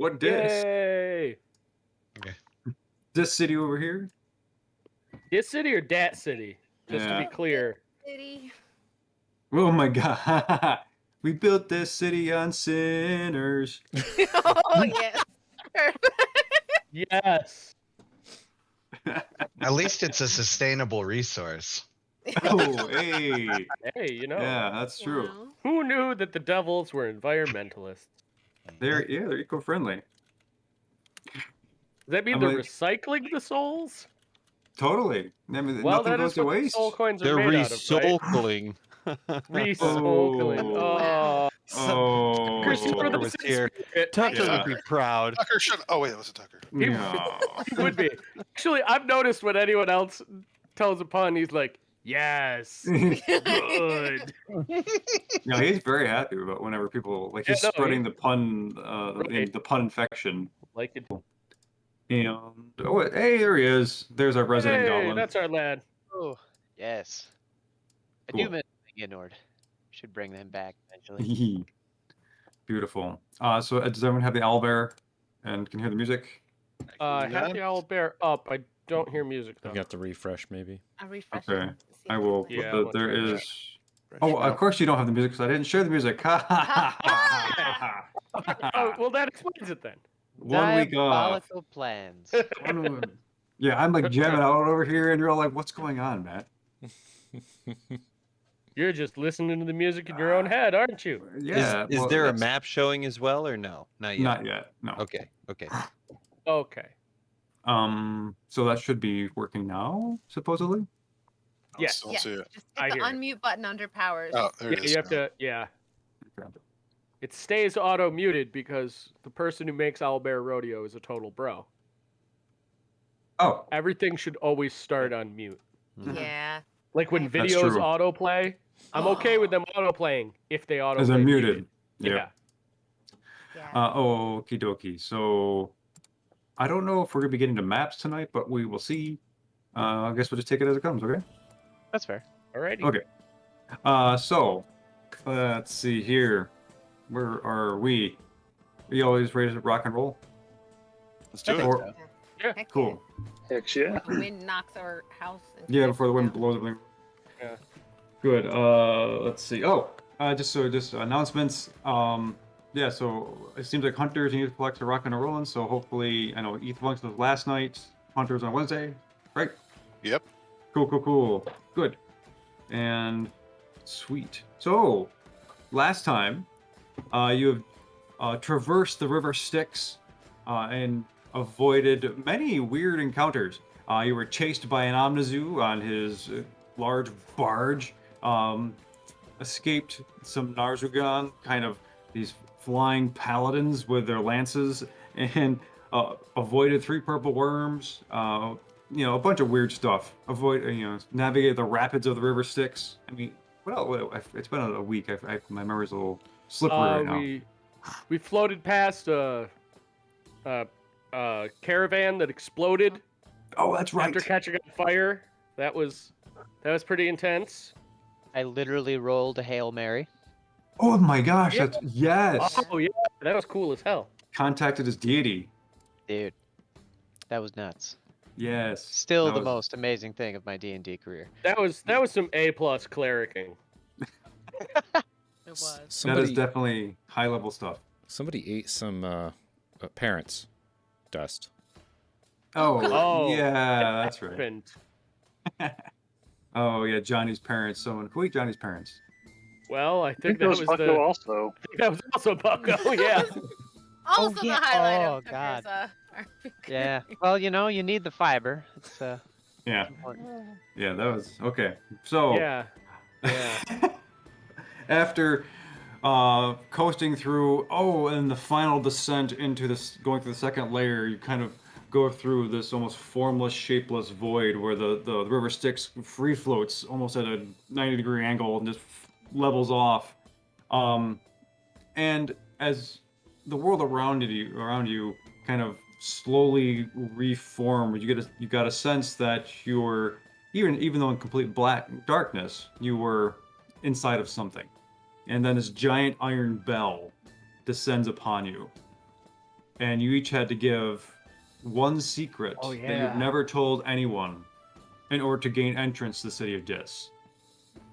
What dis? Yay! Okay. This city over here? This city or that city? Just to be clear. City. Oh my god. We built this city on sinners. Oh yes. Yes. At least it's a sustainable resource. Oh, hey. Hey, you know. Yeah, that's true. Wow. Who knew that the devils were environmentalists? They're eco-friendly. Does that mean I'm they're like- recycling the souls? Totally. I mean, Well, nothing that goes is to what the waste. soul coins are They're made out of, right? recycling. Recycling. Oh. Oh. Wish Oh. Tucker was here. Tucker Yeah. would be proud. Tucker should. Oh wait, it wasn't Tucker. No. He would be. Actually, I've noticed when anyone else tells a pun, he's like, yes, good. No, he's very happy about whenever people like he's Yeah, no, spreading the pun, Right. the pun infection. Like it. And hey, there he is. There's our resident Hey, goblin. that's our lad. Oh, yes. I Cool. do miss Nord. Should bring them back eventually. Beautiful. So does everyone have the owlbear and can hear the music? I have the owl bear up. I don't hear music though. I got to refresh maybe. I'll refresh Okay. it. See I if will. it's Yeah, Put we'll there try that. is. Oh, of course you don't have the music because I didn't share the music. Oh, well, that explains it then. 1 week off. Diabolical plans. Yeah, I'm like jamming out over here, and you're all like, "What's going on, Matt?" You're just listening to the music in your own head, aren't you? Yeah. Is well, there a that's- map showing as well or no? Not yet. Not yet. No. Okay. Okay. Okay. So that should be working now, supposedly. Yes. Still Yes. see it. Just I hit the hear you. unmute button under powers. Oh, there Yeah, it is. you have to. Yeah. Okay. It stays auto muted because the person who makes Owlbear Rodeo is a total bro. Oh, Everything should always start on mute. Yeah. Like when That's videos true. autoplay, I'm okay with them autoplaying if they autoplay. as they're muted. Yeah. Yeah. Okie dokie. So I don't know if we're gonna be getting to maps tonight, but we will see. I guess we'll just take it as it comes. Okay. That's fair. Alrighty. Okay. So let's see here. Where are we? Are you always ready to rock and roll? Let's do it. Or- Yeah. Heck Cool. Heck yeah. The wind knocks our house. into Yeah, before the wind ground. blows everything. Yeah. Good. Let's see. Just announcements. Yeah. So it seems like Hunters and Youth Collects are rocking and rolling. So hopefully, I know Youth Function was last night. Hunters on Wednesday, right? Yep. Cool. Good. And sweet. So last time, you have traversed the River Styx, and avoided many weird encounters. You were chased by an Omnizoo on his large barge, escaped some Narzugan, kind of these flying paladins with their lances, and avoided 3 purple worms. A bunch of weird stuff. Navigated the rapids of the River Styx. I mean, it's been a week. My memory's a little slippery right now. We floated past a caravan that exploded Oh, that's right. after catching on fire. That was pretty intense. I literally rolled a Hail Mary. Oh my gosh, Yeah. yes. Oh yeah, that was cool as hell. Contacted his deity. Dude, that was nuts. Yes. Still That the was- most amazing thing of my D&D career. That was some A+ clericing. It was. That is Somebody, definitely high level stuff. somebody ate some parents' dust. Oh, yeah, that's right. Happened. Oh yeah, Johnny's parents. Who ate Johnny's parents? Well, I I think think that that was was Bucko the. also. I think that was also Bucko. Yeah. Also yeah. the highlight Oh, of Tucker's, God. our Yeah. Well, you need the fiber. It's Yeah, important. yeah, that was okay. So Yeah. Yeah. after coasting through, and the final descent into this, going through the second layer, you kind of go through this almost formless, shapeless void where the river Styx free floats almost at a 90-degree angle and just levels off. And as the world around you kind of slowly reformed, you got a sense that you're even though in complete darkness, you were inside of something. And then this giant iron bell descends upon you. and you each had to give one secret Oh, that you've yeah. never told anyone in order to gain entrance to the city of Dis.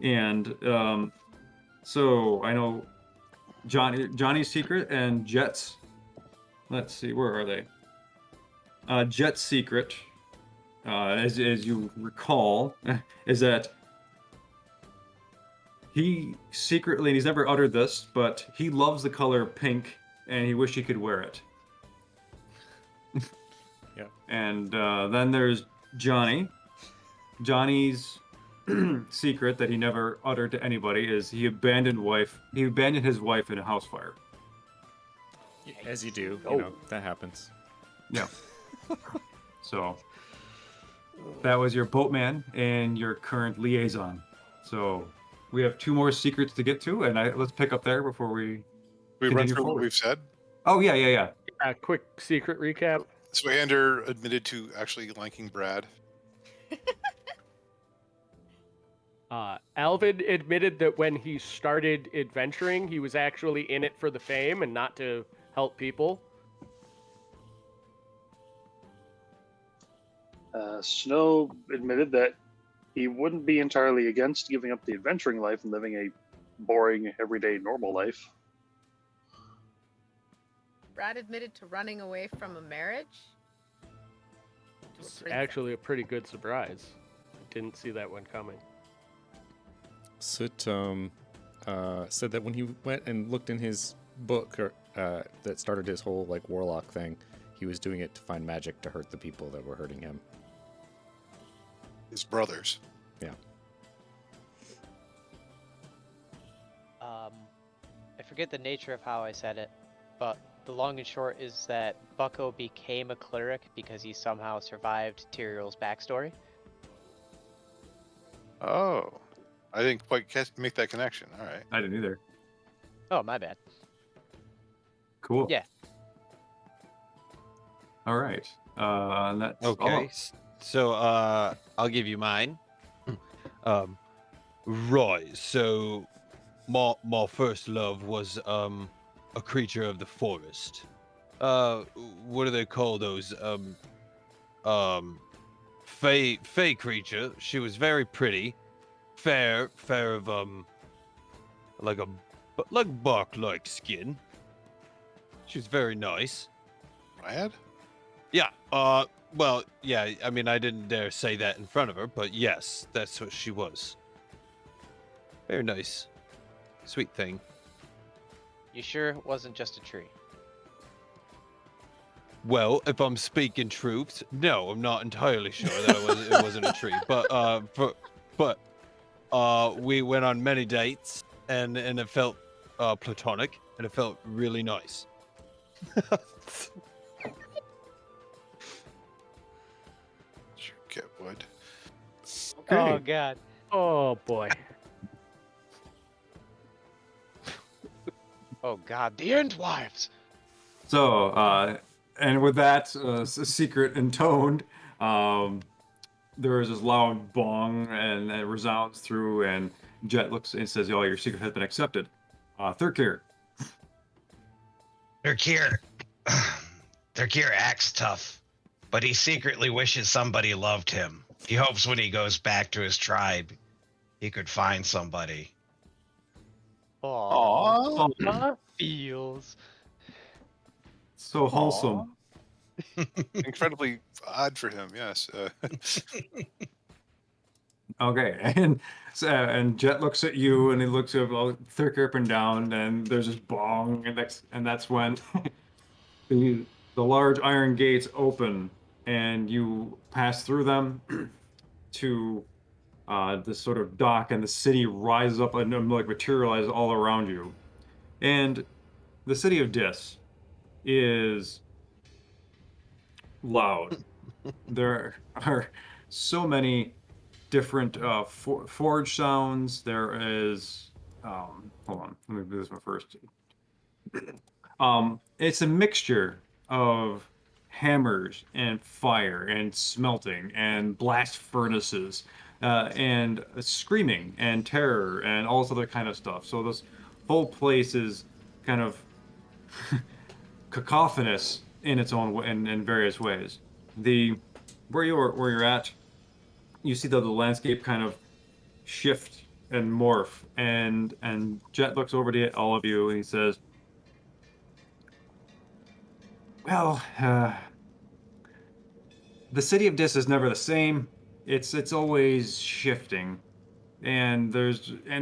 And so I know Johnny's secret and Jet's. Let's see, where are they? Jet's secret, as you recall, is that he secretly, and he's never uttered this, but he loves the color pink, and he wished he could wear it. Yep. And then there's Johnny. Johnny's secret that he never uttered to anybody is he abandoned his wife in a house fire. As you do, Oh. you know, that happens. Yeah. So that was your boatman and your current liaison. So we have 2 more secrets to get to, and let's pick up there before we We run continue through forward. what we've said. Oh yeah. A quick secret recap. So Ander admitted to actually liking Brad. Alvin admitted that when he started adventuring, he was actually in it for the fame and not to help people. Snow admitted that he wouldn't be entirely against giving up the adventuring life and living a boring, everyday, normal life. Brad admitted to running away from a marriage. To a It's princess. actually a pretty good surprise. Didn't see that one coming. Soot said that when he went and looked in his book that started his whole like warlock thing, he was doing it to find magic to hurt the people that were hurting him. His brothers. Yeah. I forget the nature of how I said it, but the long and short is that Bucko became a cleric because he somehow survived Tyrael's backstory. Oh, I didn't quite make that connection. All right. I didn't either. Oh, my bad. Cool. Yeah. All right. And that's Oh. Okay, so I'll give you mine. Right. So my first love was a creature of the forest. What do they call those? Fey creature. She was very pretty, fair of like bark-like skin. She was very nice. Brad? Yeah. Well, yeah. I mean, I didn't dare say that in front of her, but yes, that's what she was. Very nice, sweet thing. You sure it wasn't just a tree? Well, if I'm speaking truth, no, I'm not entirely sure that it wasn't a tree. But we went on many dates, and it felt platonic, and it felt really nice. Sure, get wood. Oh Okay. God. Oh boy. Oh God. The Endwives. So, and with that secret intoned, there is this loud bong, and it resounds through, and Jet looks and says, "Oh, your secret has been accepted." Thirkir. Thurkir acts tough, but he secretly wishes somebody loved him. He hopes when he goes back to his tribe, he could find somebody. Aw. Feels. So wholesome. Incredibly odd for him, yes. Okay, and Jet looks at you, and he looks at Thurkir up and down, and there's this bong, and that's when the large iron gates open, and you pass through them to this sort of dock, and the city rises up and like materializes all around you. And the city of Dis is loud. There are so many different forge sounds. There is hold on, let me do this one first. It's a mixture of hammers and fire and smelting and blast furnaces and screaming and terror and all this other kind of stuff. So this whole place is kind of cacophonous in its own way, in various ways. Where you're at, you see the landscape kind of shift and morph, and Jet looks over to all of you and he says, "Well, the city of Dis is never the same. It's always shifting, and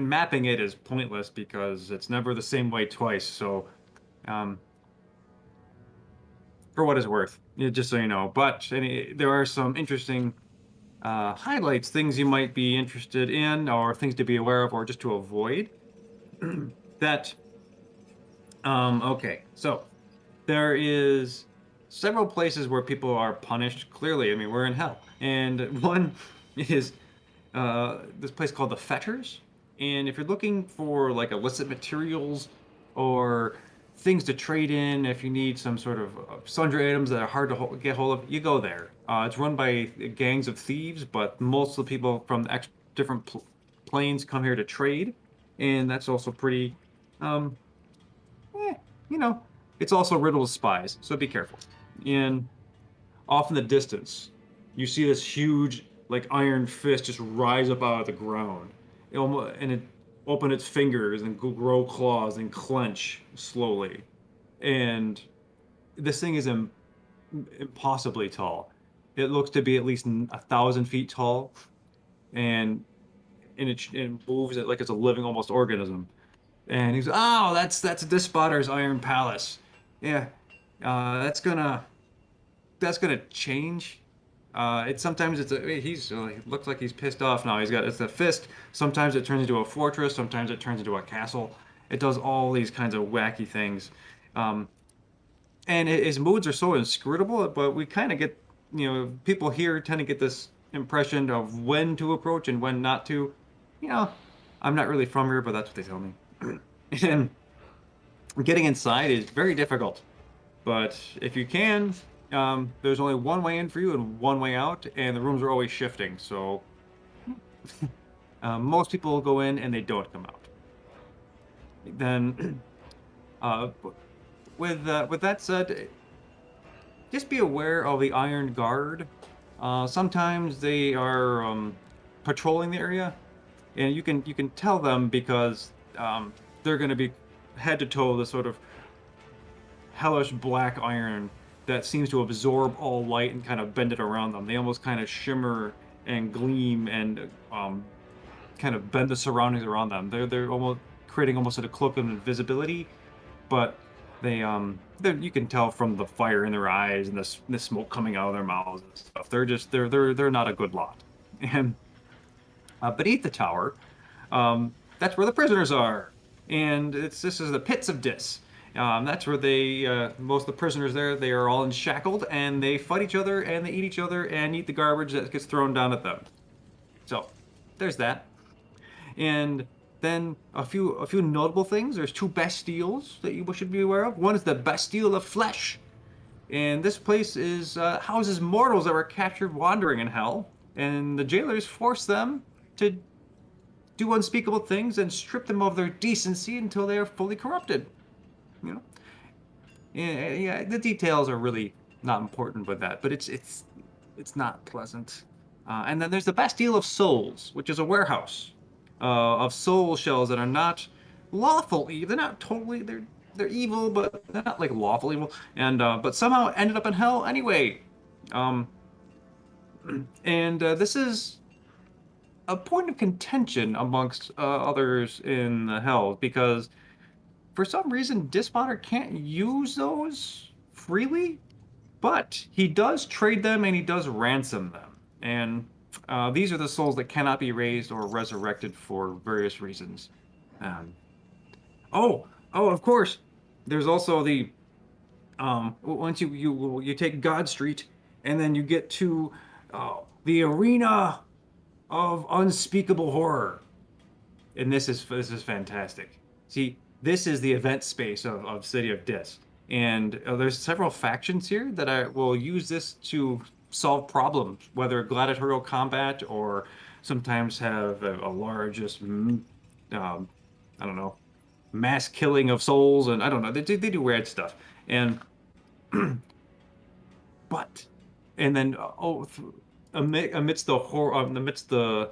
mapping it is pointless because it's never the same way twice. So, um, for what it's worth, just so you know. But there are some interesting highlights, things you might be interested in, or things to be aware of, or just to avoid. that. Okay, so there is several places where people are punished. Clearly, I mean, we're in hell, and one is this place called the Fetters. And if you're looking for like illicit materials or things to trade in, if you need some sort of sundry items that are hard to get hold of, you go there. It's run by gangs of thieves, but most of the people from the different planes come here to trade, and that's also pretty, um, eh, you know, it's also riddled with spies, so be careful. And off in the distance, you see this huge, like iron fist just rise up out of the ground. And it open its fingers and grow claws and clench slowly. And this thing is impossibly tall. It looks to be at least 1,000 feet tall, and it moves it like it's a living almost organism. And he's, oh, that's this spotter's iron palace. Yeah, that's gonna change. Sometimes he looks like he's pissed off now. It's a fist. Sometimes it turns into a fortress. Sometimes it turns into a castle. It does all these kinds of wacky things, um, and his moods are so inscrutable. But we kind of get, people here tend to get this impression of when to approach and when not to. You know, I'm not really from here, but that's what they tell me. And getting inside is very difficult. But if you can, there's only one way in for you and one way out, and the rooms are always shifting. So most people go in and they don't come out. Then, with that said, just be aware of the Iron Guard. Sometimes they are patrolling the area, and you can tell them because they're going to be head to toe the sort of hellish black iron that seems to absorb all light and kind of bend it around them. They almost kind of shimmer and gleam and kind of bend the surroundings around them. They're almost creating almost a cloak of invisibility, but you can tell from the fire in their eyes and the smoke coming out of their mouths and stuff. They're not a good lot. And beneath the tower, that's where the prisoners are, and this is the pits of Dis. That's where most of the prisoners there, they are all shackled, and they fight each other, and they eat each other, and eat the garbage that gets thrown down at them. So, there's that. And then a few notable things. There's 2 bastilles that you should be aware of. One is the Bastille of Flesh, and this place houses mortals that were captured wandering in hell, and the jailers force them to do unspeakable things and strip them of their decency until they are fully corrupted. Yeah, the details are really not important with that, but it's not pleasant. And then there's the Bastille of Souls, which is a warehouse of soul shells that are not lawful evil. They're not totally they're evil, but they're not like lawful evil. And but somehow ended up in hell anyway. And this is a point of contention amongst others in the hell, because for some reason, Dispotter can't use those freely, but he does trade them and he does ransom them. And these are the souls that cannot be raised or resurrected for various reasons. Of course, there's also the once you take God Street, and then you get to the arena of unspeakable horror, and this is fantastic. See, this is the event space of City of Dis, and there's several factions here that will use this to solve problems, whether gladiatorial combat or sometimes have a large, just I don't know, mass killing of souls, and I don't know, they do weird stuff. And butt. And then amidst the horror, amidst the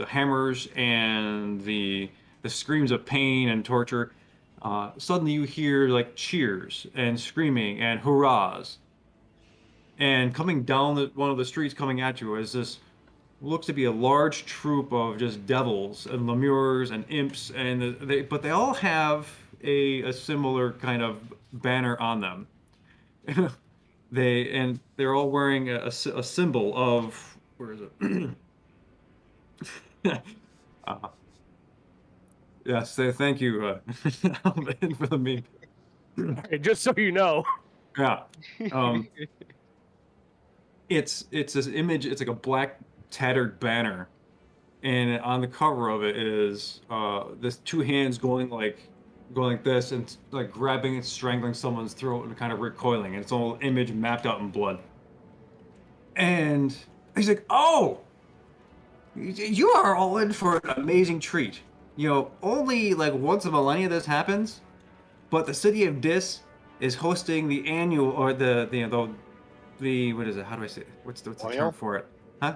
hammers and the screams of pain and torture, suddenly you hear like cheers and screaming and hurrahs. And coming down one of the streets coming at you is this looks to be a large troop of just devils and lemures and imps, and but they all have a similar kind of banner on them. They're all wearing a symbol of, where is it? uh, yes, thank you for the meme. Hey, just so you know. Yeah. It's this image. It's like a black tattered banner, and on the cover of it is this two hands going like this and like grabbing and strangling someone's throat and kind of recoiling. And it's all image mapped out in blood. And he's like, "Oh, you are all in for an amazing treat. You know, only like once a millennia this happens, but the city of Dis is hosting the annual or the what is it? How do I say it? What's the term for it? Huh?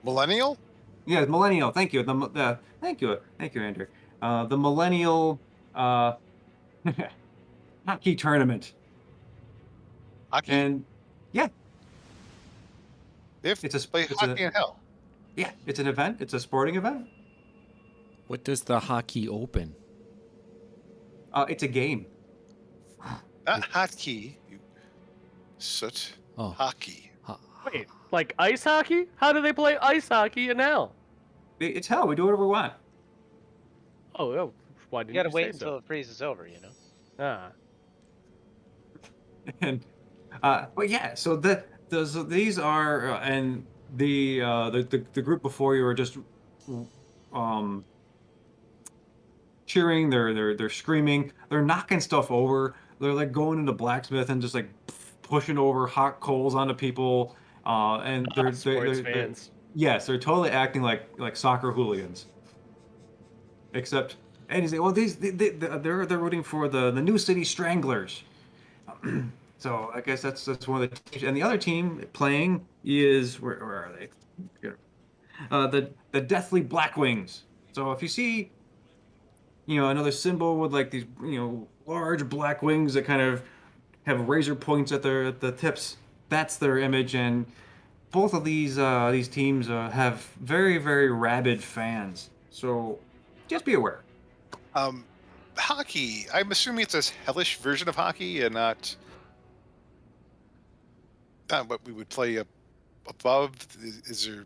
Millennial? Yeah, millennial. Thank you. Thank you, Andrew. The millennial hockey tournament. Hockey? And yeah, If it's a play it's hockey a, in hell. yeah, it's an event. It's a sporting event. What does the hockey open? It's a game. Not hotkey. You soot. Oh, Hockey. Wait, like ice hockey? How do they play ice hockey in hell? It's hell. We do whatever we want. Oh, oh, why didn't You gotta you wait say until so? it freezes over, you know? Ah. And but yeah, so these are and the group before you are just um cheering, they're screaming, they're knocking stuff over, they're like going into blacksmith and just like pushing over hot coals onto people, and Sports fans. yes, they're totally acting like soccer hooligans. Except, and he's like, well, they're rooting for the New City Stranglers. So I guess that's one of the teams, and the other team playing is where are they? Here. The Deathly Blackwings. So if you see, another symbol with like these, large black wings that kind of have razor points at the tips, that's their image, and both of these teams have very, very rabid fans. So just be aware. Hockey. I'm assuming it's a hellish version of hockey and not what we would play above. Is there?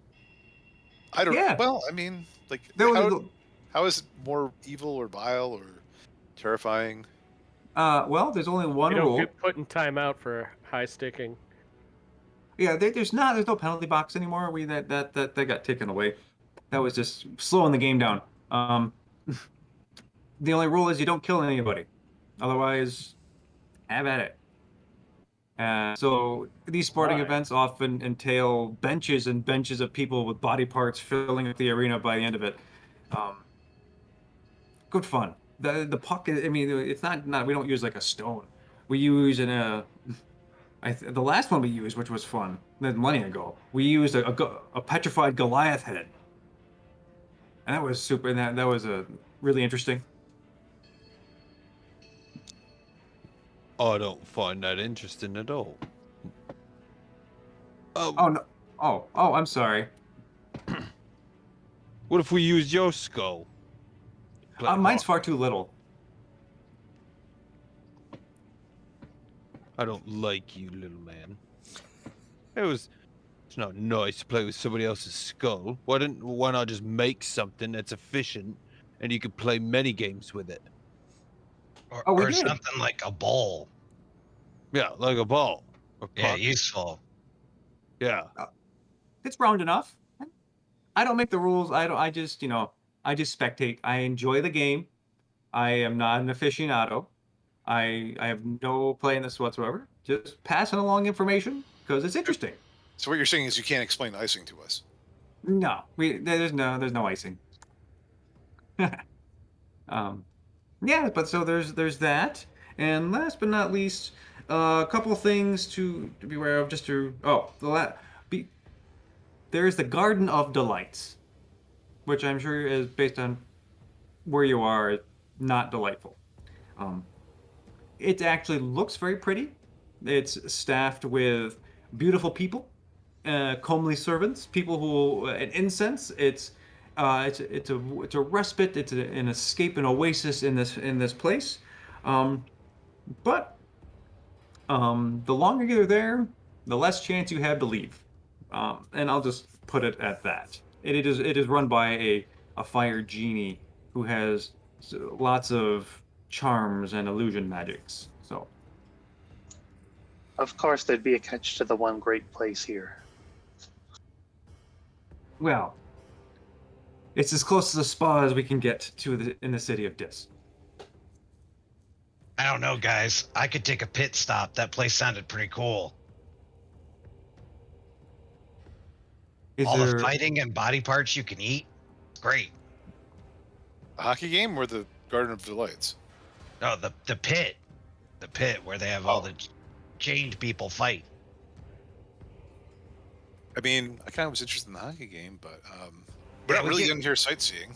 I don't. Yeah. Well, I mean, like, how is it more evil or vile or terrifying? Well, there's only one You don't rule. get put in timeout for high sticking. Yeah, there's no penalty box anymore. That got taken away. That was just slowing the game down. The only rule is you don't kill anybody. Otherwise, have at it. So these sporting Right. events often entail benches and benches of people with body parts filling up the arena by the end of it. Good fun. The puck is, I mean, it's not we don't use like a stone. We use the last one we used, which was fun, a millennia ago, we used a petrified Goliath head. And that was super, and that was really interesting. I don't find that interesting at all. Oh no! Oh, I'm sorry. What if we used your skull? Mine's far too little. I don't like you, little man. It's not nice to play with somebody else's skull. Why not just make something that's efficient and you can play many games with it? We Or did. something like a ball. Yeah, like a ball. A Yeah, puck. useful. Yeah. It's round enough. I don't make the rules. I just spectate. I enjoy the game. I am not an aficionado. I have no play in this whatsoever. Just passing along information because it's interesting. So what you're saying is you can't explain icing to us. No, there's no icing. Yeah, but so there's that, and last but not least, A couple things to be aware of. Just to there's the Garden of Delights, which I'm sure is based on where you are, not delightful. Um, it actually looks very pretty. It's staffed with beautiful people, comely servants, people who and incense. It's a respite. It's an escape, an oasis in this place. Um, but the longer you're there, the less chance you have to leave. And I'll just put it at that. It is run by a fire genie who has lots of charms and illusion magics. So, Of course, there'd be a catch to the one great place here. well, it's as close to the spa as we can get in the city of Dis. I don't know, guys. I could take a pit stop. That place sounded pretty cool. Is All there the fighting and body parts you can eat. Great. A hockey game or the Garden of Delights? No, the pit. The pit where they have all the chained people fight. I mean, I kind of was interested in the hockey game, but we're not we really get- in here sightseeing.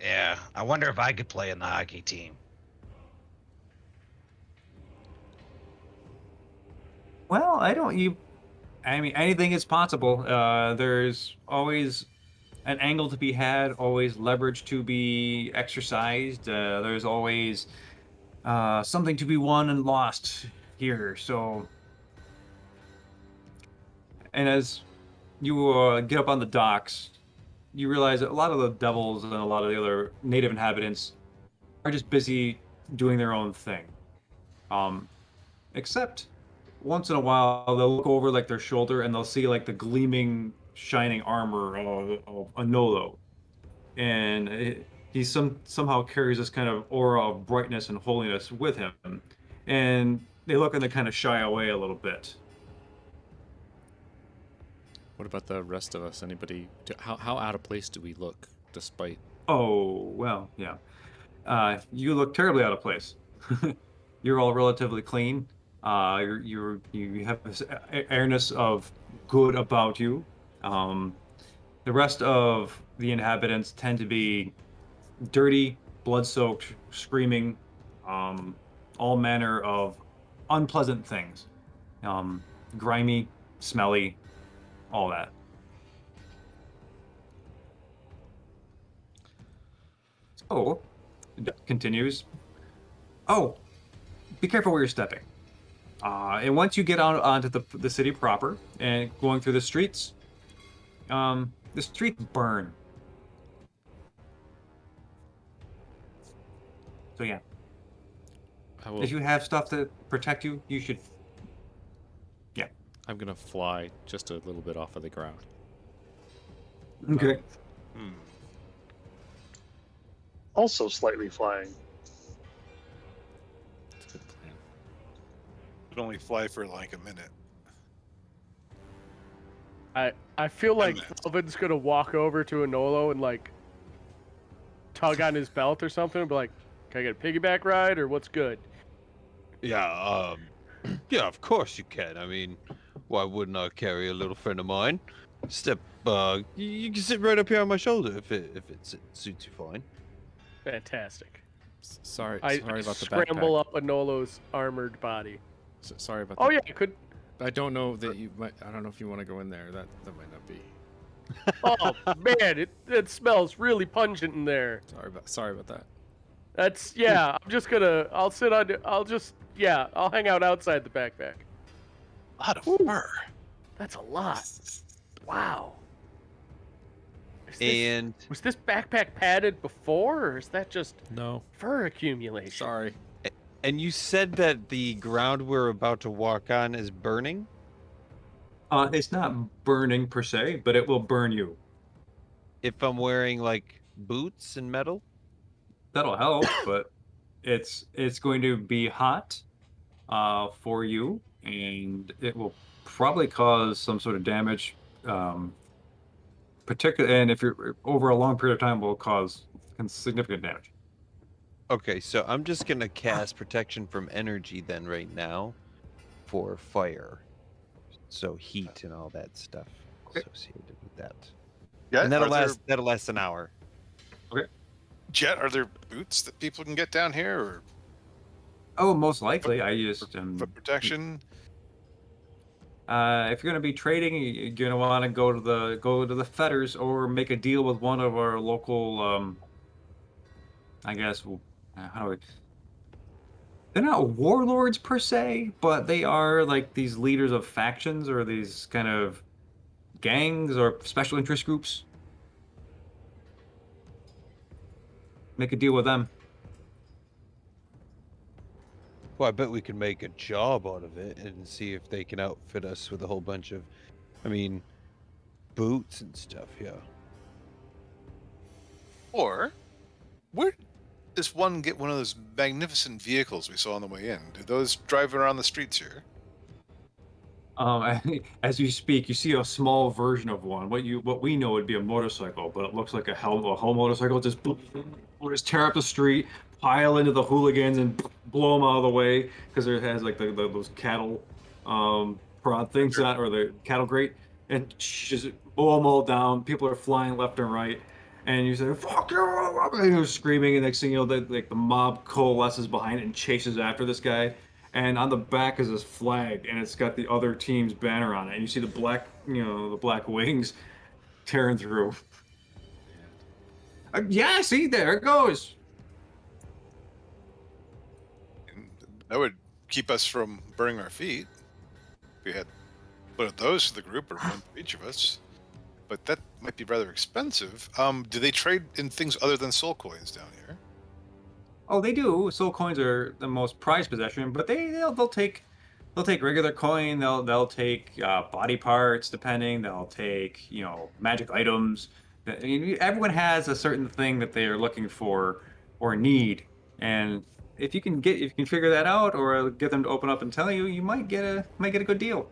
Yeah, I wonder if I could play in the hockey team. Well, I mean, anything is possible. There's always an angle to be had, always leverage to be exercised. There's always something to be won and lost here. So, and as you get up on the docks, you realize that a lot of the devils and a lot of the other native inhabitants are just busy doing their own thing. Except once in a while they'll look over like their shoulder and they'll see like the gleaming, shining armor of a Nolo, and he somehow carries this kind of aura of brightness and holiness with him, and they look and they kind of shy away a little bit. What about the rest of us? Anybody? How out of place do we look, despite? Oh well, yeah. You look terribly out of place. You're all relatively clean. You have this airness of good about you. The rest of the inhabitants tend to be dirty, blood-soaked, screaming, all manner of unpleasant things. Grimy, smelly, all that. So, it continues. Oh, be careful where you're stepping. And once you get out onto the city proper and going through the streets burn. So yeah, if you have stuff to protect you, you should. Yeah. I'm gonna fly just a little bit off of the ground. Okay. Also slightly flying. That's a good plan. Could only fly for like a minute. I feel like minutes. Melvin's gonna walk over to Anolo and like tug on his belt or something and be like, "Can I get a piggyback ride or what's good?" Yeah, yeah, of course you can. I mean, why wouldn't I carry a little friend of mine? You can sit right up here on my shoulder if it suits you fine. Fantastic. Sorry I about the scramble backpack. up Anolo's armored body. Sorry about. Oh yeah, I could. I don't know that you might. I don't know if you want to go in there. That might not be. Oh man, it smells really pungent in there. Sorry about that. That's yeah. I'm just gonna. I'll sit on. I'll hang out outside the backpack. A lot of fur. That's a lot. Wow. And Was this backpack padded before, or is that just No. fur accumulation? Sorry. and you said that the ground we're about to walk on is burning? It's not burning per se, but it will burn you. If I'm wearing like boots and metal? That'll help, but it's going to be hot for you, and it will probably cause some sort of damage. And if you're over a long period of time, will cause significant damage. Okay, so I'm just gonna cast protection from energy then right now for fire. So heat and all that stuff Okay. associated with that. Jet, And that'll are there, last an hour. Jet, are there boots that people can get down here, or Oh, most likely. I just foot protection? if you're gonna be trading, you're gonna want to go to the fetters or make a deal with one of our local I guess how do I they're not warlords per se, but they are like these leaders of factions or these kind of gangs or special interest groups. Make a deal with them. Well, I bet we can make a job out of it and see if they can outfit us with a whole bunch of, I mean, boots and stuff. Yeah. Or where does one get one of those magnificent vehicles we saw on the way in? Do those drive around the streets here? As you speak, you see a small version of one. What we know would be a motorcycle, but it looks like a whole motorcycle. Just tear up the street, pile into the hooligans, and blow them out of the way because it has like those cattle prod things on or the cattle grate, and just blow them all down. People are flying left and right, and you say "fuck you!" and you're screaming, and next thing you know, the mob coalesces behind it and chases after this guy. And on the back is this flag, and it's got the other team's banner on it. And you see the black wings tearing through. Yeah, see, there it goes. And that would keep us from burning our feet. If we had one of those for the group, or one for each of us. But that might be rather expensive. Do they trade in things other than soul coins down here? Oh, they do. Soul coins are the most prized possession, but they'll take regular coin. They'll take body parts, depending. They'll take magic items. I mean, everyone has a certain thing that they are looking for or need, and if you can figure that out or get them to open up and tell you, you might get a good deal.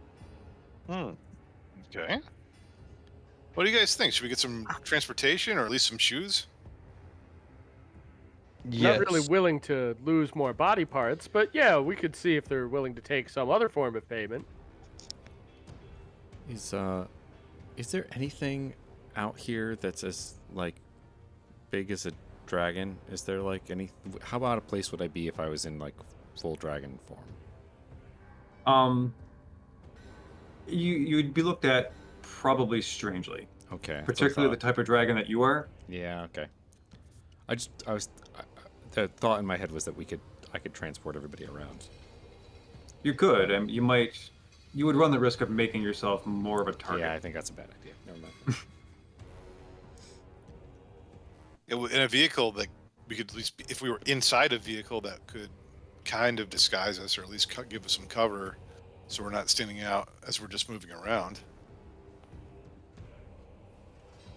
Okay. What do you guys think? Should we get some transportation or at least some shoes? Not really willing to lose more body parts, but yeah, we could see if they're willing to take some other form of payment. Is there anything out here that's as like big as a dragon? Is there like any? How about a place would I be if I was in like full dragon form? You'd be looked at probably strangely. Okay. Particularly the type of dragon that you are. Yeah. Okay. The thought in my head was that I could transport everybody around. You could, and you would run the risk of making yourself more of a target. Yeah, I think that's a bad idea. Never mind. In a vehicle that we could at least, if we were inside a vehicle that could kind of disguise us or at least give us some cover, so we're not standing out as we're just moving around.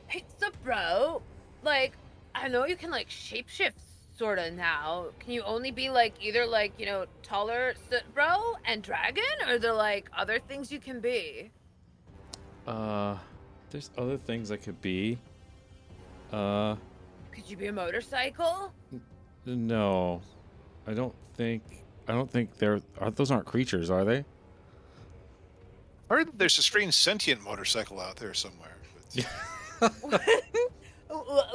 Hey, so bro, like, I know you can like shapeshift sorta now. Can you only be like either like taller bro and dragon, or are there like other things you can be? There's other things I could be. Could you be a motorcycle? No, I don't think those aren't creatures, are they? I heard that there's a strange sentient motorcycle out there somewhere.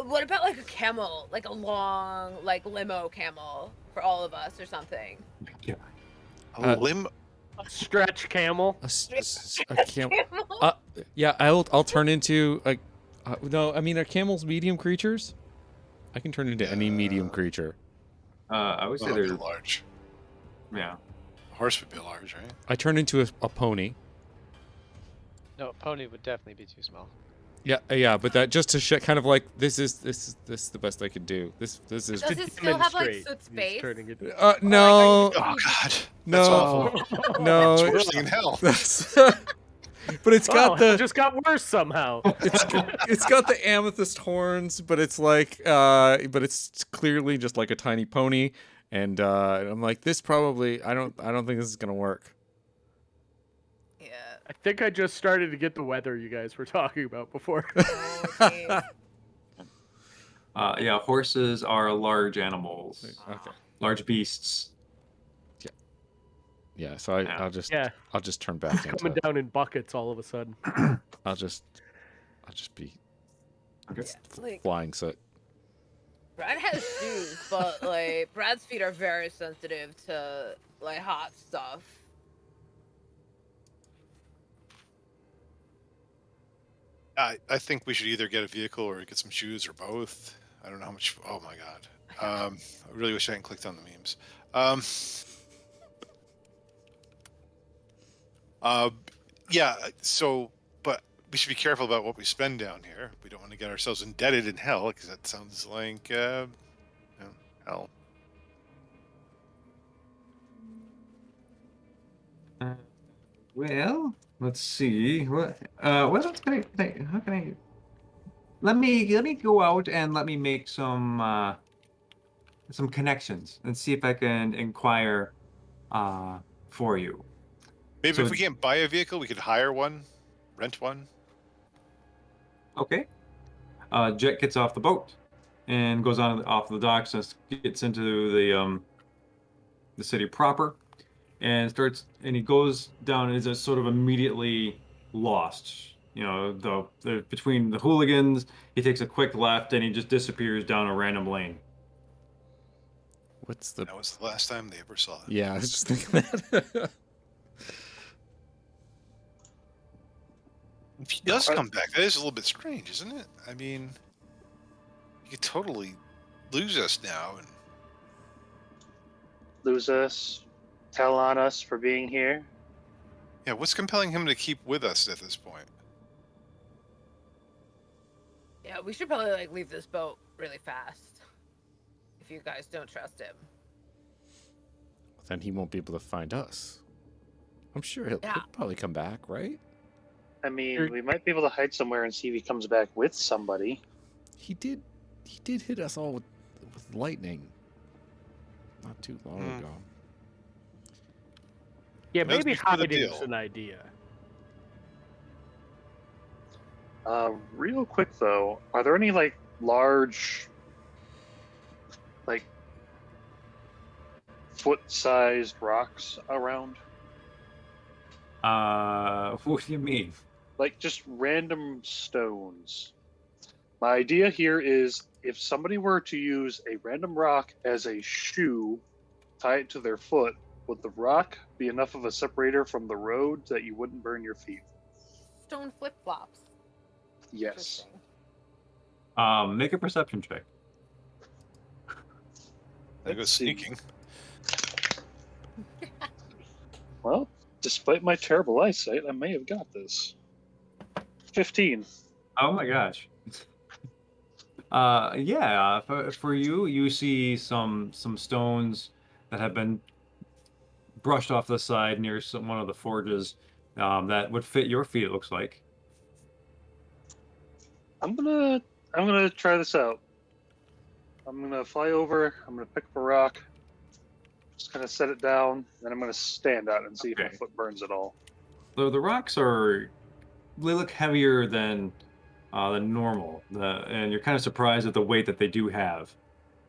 What about like a camel, like a long like limo camel for all of us or something? Yeah. A limo. A stretch camel. A camel. Yeah, I'll turn into a. No, I mean, are camels medium creatures? I can turn into any medium creature. I would say They're they're large. Yeah. A horse would be large, right? I turn into a pony. No, pony would definitely be too small. Yeah, but that just to kind of like this is the best I could do. This is. Does it still have like Demonstrate suit he's space? turning into- No, Oh God. That's no, awful. no. It's worse than hell. But it's got it just got worse somehow. it's got the amethyst horns, but it's like but it's clearly just like a tiny pony, and I'm like, this probably I don't think this is gonna work. Yeah. I think I just started to get the weather you guys were talking about before. Oh, Yeah, horses are large animals, Okay. large beasts. Yeah. So Yeah. I'll just turn back Coming into. down in buckets all of a sudden. I'll just be Okay. Like flying soot. Brad has shoes, but like Brad's feet are very sensitive to like hot stuff. I think we should either get a vehicle or get some shoes or both. I don't know how much. Oh my god. I really wish I hadn't clicked on the memes. Yeah. So, but we should be careful about what we spend down here. We don't want to get ourselves indebted in hell, because that sounds like hell. Well, let's see. What how can I? Let me go out and let me make some connections and see if I can inquire for you. Maybe So- if we can't buy a vehicle, we could hire one, rent one. Okay. Jet gets off the boat and goes off the docks and gets into the city proper and he goes down and is just sort of immediately lost. You know, between the hooligans, he takes a quick left and he just disappears down a random lane. What's the? That was the last time they ever saw it. Yeah, I was just thinking that. If he does come back, that is a little bit strange, isn't it? I mean, he could totally lose us now, and Lose us, tell on us for being here. yeah, what's compelling him to keep with us at this point? Yeah, we should probably like leave this boat really fast. If you guys don't trust him. Then he won't be able to find us. I'm sure he'll probably come back, right? I mean, we might be able to hide somewhere and see if he comes back with somebody. He did hit us all with lightning not too long ago. Yeah, Let's maybe be for the hiding's deal. an idea. Real quick though, are there any like large, like foot-sized rocks around? What do you mean? Like just random stones. My idea here is if somebody were to use a random rock as a shoe, tie it to their foot, would the rock be enough of a separator from the road that you wouldn't burn your feet? Stone flip flops. Yes. Make a perception check. There goes Let's see. sneaking. Well, despite my terrible eyesight, I may have got this. 15. Oh my gosh. Yeah. For you, you see some stones that have been brushed off the side near one of the forges that would fit your feet. It looks like. I'm gonna try this out. I'm gonna fly over. I'm gonna pick up a rock. Just gonna set it down, then I'm gonna stand on it and see if my Okay. foot burns at all. The rocks they look heavier than normal, and you're kind of surprised at the weight that they do have.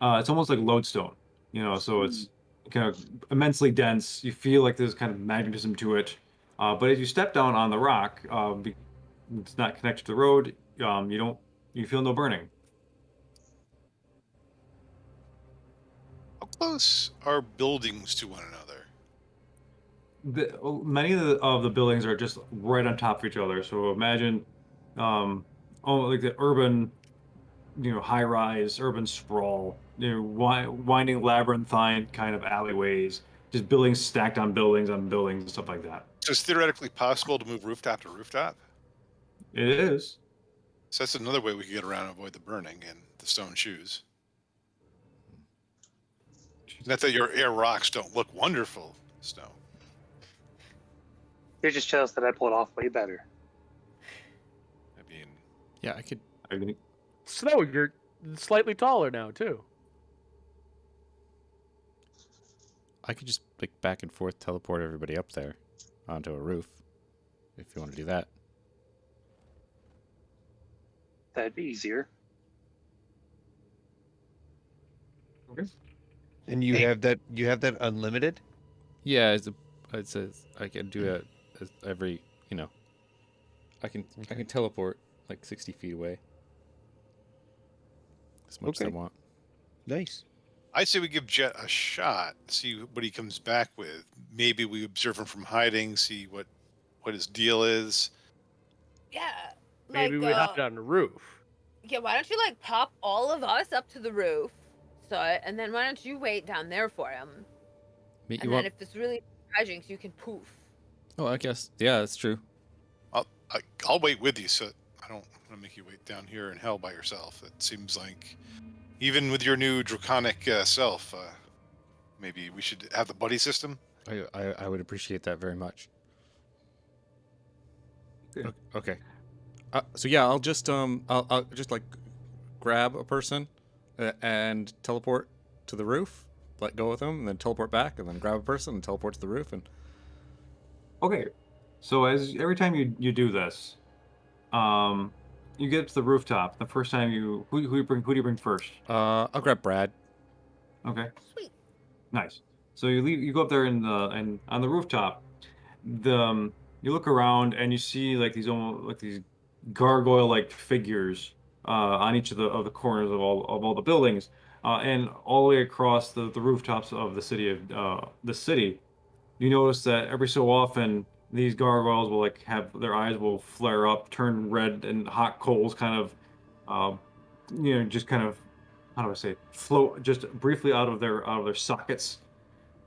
It's almost like lodestone, you know, so it's kind of immensely dense. You feel like there's kind of magnetism to it, but as you step down on the rock, it's not connected to the road. You feel no burning. How close are buildings to one another? Many of the buildings are just right on top of each other. So imagine, like the urban, high-rise urban sprawl, winding labyrinthine kind of alleyways, just buildings stacked on buildings and stuff like that. So it's theoretically possible to move rooftop to rooftop. It is. So that's another way we could get around and avoid the burning and the stone shoes. Not that your air rocks don't look wonderful, Snow. You're just jealous that I pulled off way better. I mean, Yeah, I could. I mean, Snow, you're slightly taller now too. I could just like back and forth teleport everybody up there onto a roof if you want to do that. That'd be easier. Okay. And you Hey. have that unlimited? Yeah, it says I can do it every, I can teleport like 60 feet away. As much as I Okay. want. Nice. I say we give Jet a shot, see what he comes back with. Maybe we observe him from hiding, see what his deal is. Yeah. Maybe Like, we hide on the roof. yeah, why don't you like pop all of us up to the roof, and then why don't you wait down there for him? Meet And you then up. if it's really hijinks, you can poof. Oh, I guess. Yeah, that's true. I'll wait with you, so I don't want to make you wait down here in hell by yourself. It seems like, even with your new draconic self, maybe we should have the buddy system. I would appreciate that very much. Okay. Okay. So yeah, I'll just like grab a person and teleport to the roof, let go with them, and then teleport back, and then grab a person and teleport to the roof, and Okay. So every time you do this, you get to the rooftop. The first time who do you bring first? I'll grab Brad. Okay. Sweet. Nice. So you go up there and on the rooftop, you look around and you see like these gargoyle like figures on each of the corners of all the buildings, and all the way across the rooftops of the city. You notice that every so often these gargoyles will like have their eyes will flare up, turn red, and hot coals kind of, uh, just kind of, how do I say, float just briefly out of their sockets.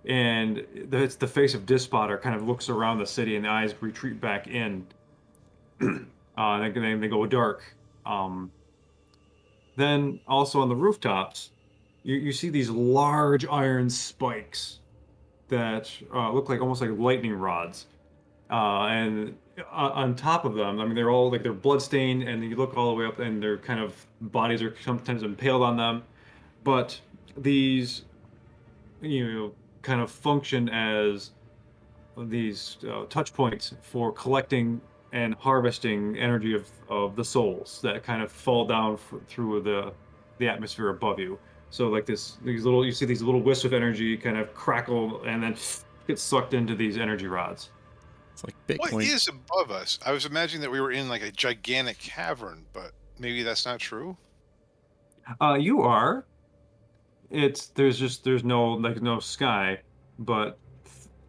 And it's the face of Dispotter kind of looks around the city, and the eyes retreat back in. They go dark. Um, then also on the rooftops, you see these large iron spikes that look like almost like lightning rods. And on top of them, I mean, they're all like they're bloodstained, and you look all the way up, and their kind of bodies are sometimes impaled on them. But these, kind of function as these touch points for collecting and harvesting energy of the souls that kind of fall down through the atmosphere above you. So like you see these little wisps of energy kind of crackle and then get sucked into these energy rods. It's like What Bitcoin. is above us? I was imagining that we were in like a gigantic cavern, but maybe that's not true. You are. There's no sky, but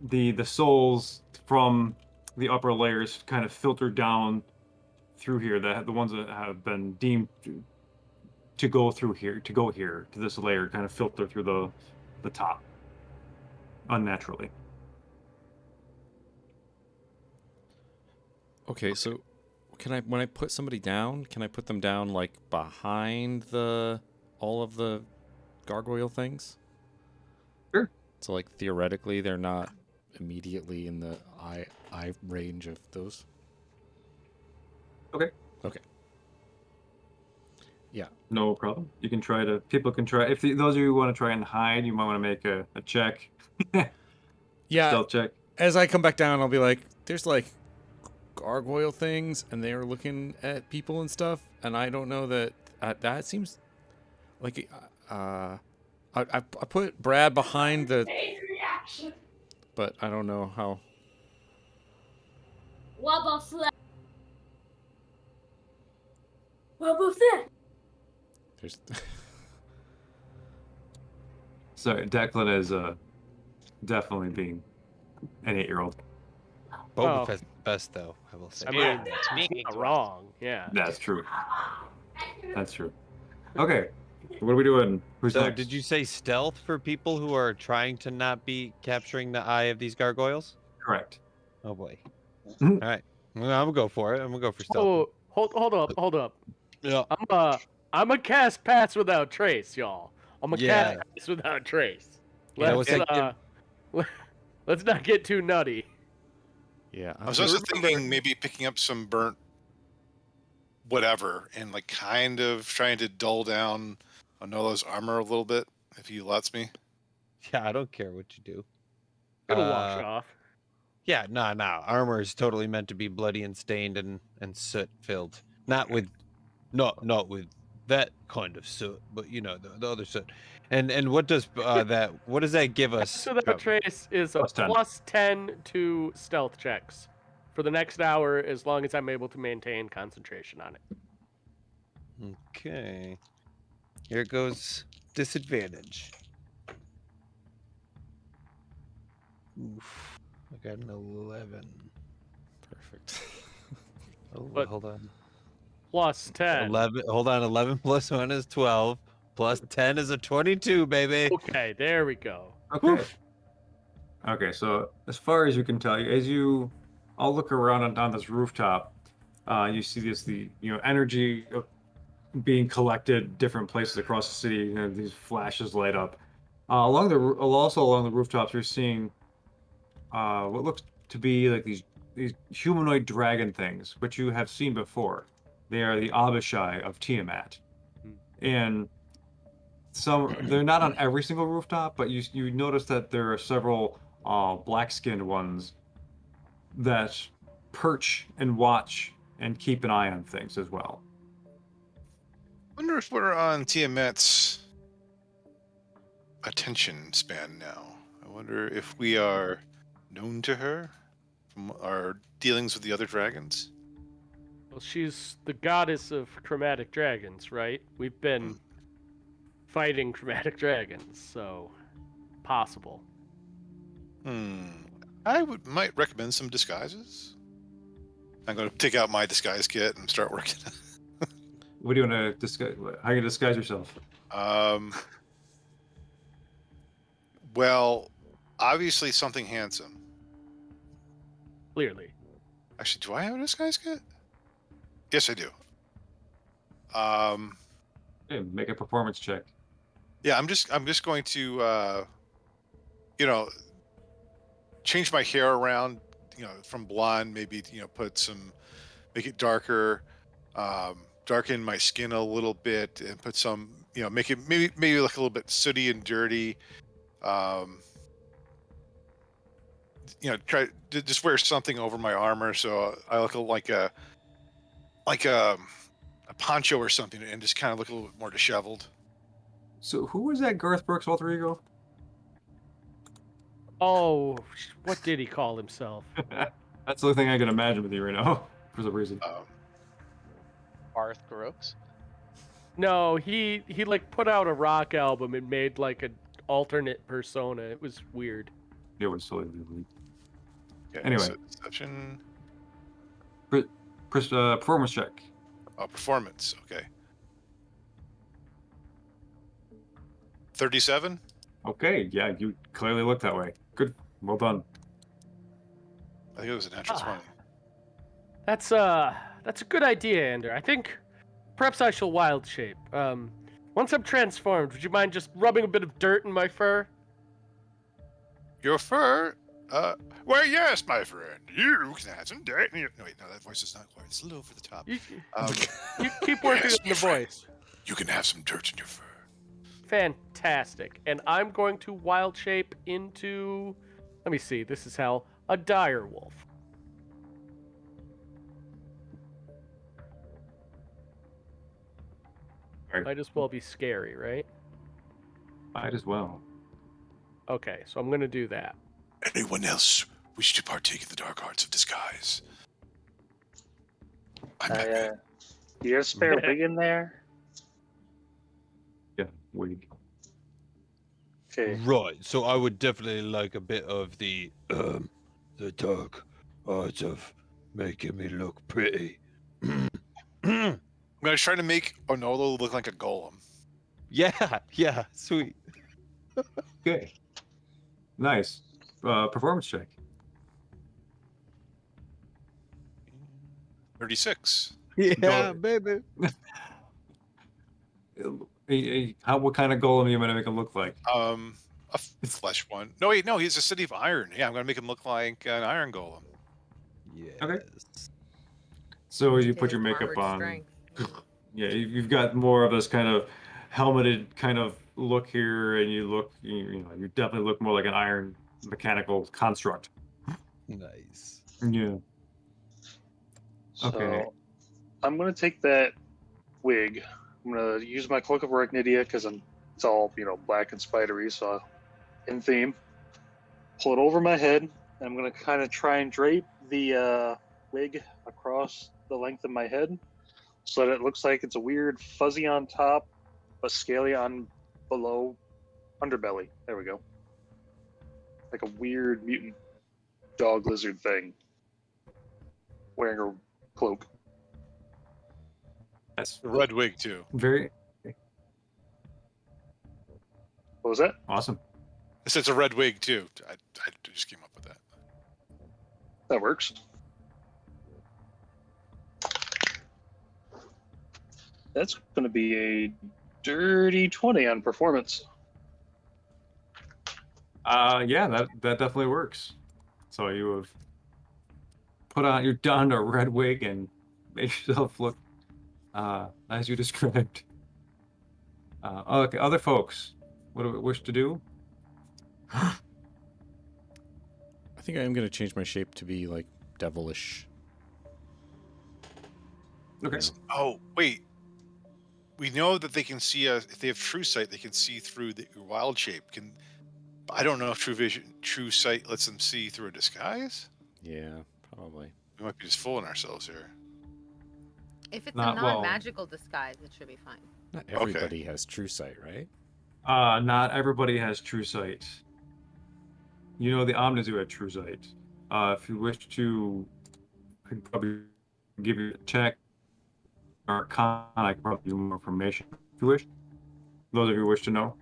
the souls from the upper layers kind of filter down through here. The ones that have been deemed to go through here, to this layer, kind of filter through the top unnaturally. Okay, so when I put somebody down, can I put them down like behind all of the gargoyle things? Sure. So like theoretically they're not immediately in the eye range of those. Okay. Okay. Yeah. No problem. People can try, those of you who want to try and hide, you might want to make a check. Yeah. Stealth check. As I come back down, I'll be like, there's like gargoyle things, and they are looking at people and stuff, and I don't know that that seems like I put Brad behind the, but I don't know how. What about that? What about that? There's Sorry, Declan is definitely being an 8-year-old. Boba Fett's the best, though, I will say. I mean, Speaking he's not to wrong. Yeah. That's true. That's true. Okay, what are we doing? Who's So, next? did you say stealth for people who are trying to not be capturing the eye of these gargoyles? Correct. Oh boy. Mhm. All right, well, I'm gonna go for it. I'm gonna go for stealth. Oh, hold up. Yeah. I'm a cast pass without trace, y'all. I'm a Yeah. cast pass without trace. Yeah, Let's what's let's not get too nutty. yeah. I was also thinking maybe picking up some burnt whatever and like kind of trying to dull down Anolo's armor a little bit, if he lets me. Yeah, I don't care what you do. It'll wash off. Yeah, no. Armor is totally meant to be bloody and stained and soot filled. Not with that kind of soot, but the other soot. And what does what does that give us? So that trace is a Plus 10. plus 10 to stealth checks for the next hour, as long as I'm able to maintain concentration on it. Okay. Here goes disadvantage. Oof. I got an 11. Perfect. Oh, But- hold on. Plus 10. 11. Hold on. 11 plus 1 is 12. Plus 10 is a 22, baby. Okay, there we go. Okay. Okay, so as far as you can tell, as you all look around on this rooftop, you see the energy of being collected different places across the city. These flashes light up. Along the rooftops, you're seeing what looks to be like these humanoid dragon things, which you have seen before. They are the Abishai of Tiamat, and they're not on every single rooftop, but you notice that there are several black-skinned ones that perch and watch and keep an eye on things as well. I wonder if we're on Tiamat's attention span now. I wonder if we are known to her from our dealings with the other dragons. Well, she's the goddess of chromatic dragons, right? We've been fighting chromatic dragons, so possible. I might recommend some disguises. I'm going to take out my disguise kit and start working. What do you want to disguise? How you disguise yourself? Well, obviously something handsome. Clearly. Actually, do I have a disguise kit? Yes, I do. Okay, make a performance check. Yeah, I'm just going to change my hair around, from blonde, maybe, make it darker, darken my skin a little bit, and put some, make it maybe look a little bit sooty and dirty. Try to just wear something over my armor so I look like a poncho or something, and just kind of look a little bit more disheveled. So who was that Garth Brooks alter ego? Oh, what did he call himself? That's the only thing I can imagine with you right now, for some reason. Barth Brooks. No, he like put out a rock album and made like an alternate persona. It was weird. It was totally weird. Okay, Anyway. so deception. Performance check. Performance. Okay. 37. Okay, yeah, you clearly look that way. Good, well done. I think it was a natural 20. That's a good idea, Ander. I think perhaps I shall wild shape. Once I'm transformed, would you mind just rubbing a bit of dirt in my fur? Your fur? Well, yes, my friend. You can have some dirt. No, wait, no, that voice is not quite. It's a little over the top. You keep working Yes, on the my friend. voice. You can have some dirt in your fur. Fantastic. And I'm going to wild shape into, let me see, this is how, a dire wolf. Right. Might as well be scary, right? Might as well. Okay, so I'm going to do that. Anyone else wish to partake in the dark arts of disguise? I'm Batman. You have a spare wig in there? Yeah, wig. Okay. Right. So I would definitely like a bit of the dark arts of making me look pretty. I'm going to try to make Onolo look like a golem. Yeah, sweet. Okay. Nice. Performance check. 36. Yeah, Go- baby. What kind of golem are you gonna make him look like? A flesh one. No, wait, no, he's a city of iron. Yeah, I'm going to make him look like an iron golem. Yes. Okay. So you put your makeup on. Yeah, you've got more of this kind of helmeted kind of look here, and you definitely look more like an iron mechanical construct. Nice. Yeah. Okay. So I'm gonna take that wig. I'm gonna use my cloak of arachnidia because I'm It's all, black and spidery, so in theme. Pull it over my head. And I'm going to kind of try and drape the wig across the length of my head so that it looks like it's a weird fuzzy on top, but scaly on below underbelly. There we go. Like a weird mutant dog lizard thing wearing a cloak. That's A red wig too. very What was that? awesome. It's a red wig too. I just came up with that. That works. That's going to be a dirty 20 on performance. Yeah, that definitely works. So you have you're donned a red wig and made yourself look as you described. Okay, other folks, what do we wish to do? I think I am going to change my shape to be like devilish. Okay. Oh wait, we know that they can see us if they have true sight. They can see through your wild shape. I don't know if true sight lets them see through a disguise. Yeah, probably. We might be just fooling ourselves here. If it's Not a well. non-magical disguise, it should be fine. Not everybody has true sight, right? Not everybody has true sight. You know the Omnizu had true sight. If you wish to, I can probably give you a check or I can probably give you more information if you wish. Those of you who wish to know.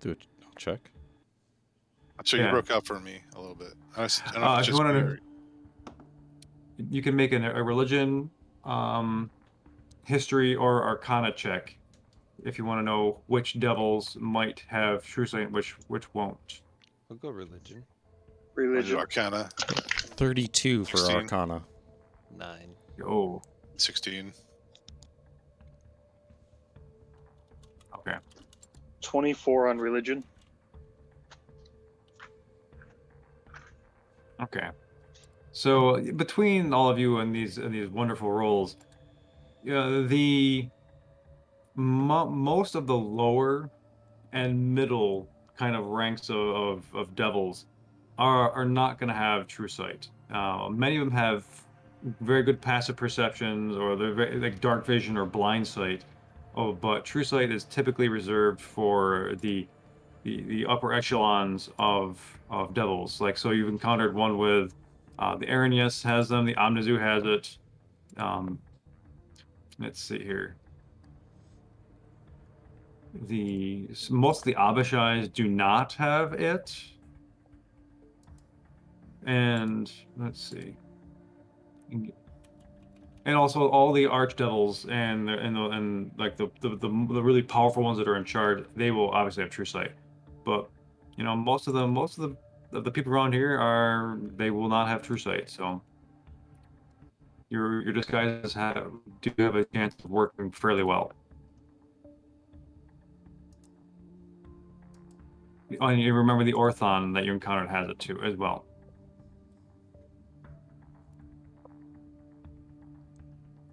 I'll check. So you Yeah. broke up for me a little bit. I don't know if If it's you just want me to, or... you can make a religion, history, or arcana check if you want to know which devils might have true sight and which won't. I'll go religion. I'll do Religion. Arcana. 32 for 16. Arcana. 9. Oh, 16. okay. 24 on religion. Okay. So between all of you and these wonderful roles, most of the lower and middle kind of ranks of devils are not going to have true sight. Many of them have very good passive perceptions, or they're very, like dark vision or blind sight. Oh, but true sight is typically reserved for the upper echelons of devils. Like, so you've encountered one with the Aranius has them, the Omnizu has it. Let's see here. Most of the Abishais do not have it. And let's see. And also all the archdevils and like the really powerful ones that are in charge, they will obviously have true sight. But most of the people around here they will not have true sight. So your disguises do have a chance of working fairly well. And you remember the Orthon that you encountered has it too as well.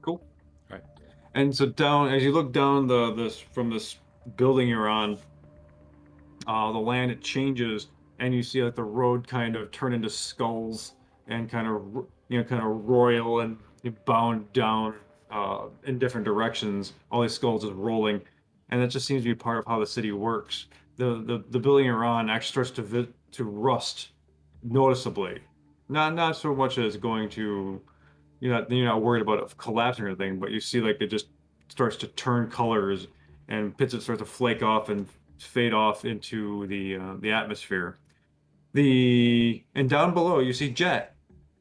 Cool. Right. And so as you look down from this building you're on, the land, it changes, and you see like the road kind of turn into skulls and kind of royal and bound down in different directions. All these skulls just rolling, and that just seems to be part of how the city works. The building you're on actually starts to rust noticeably. Not so much as going to, you're not worried about it collapsing or anything, but you see like it just starts to turn colors and bits start to flake off and fade off into the atmosphere. And down below you see Jet.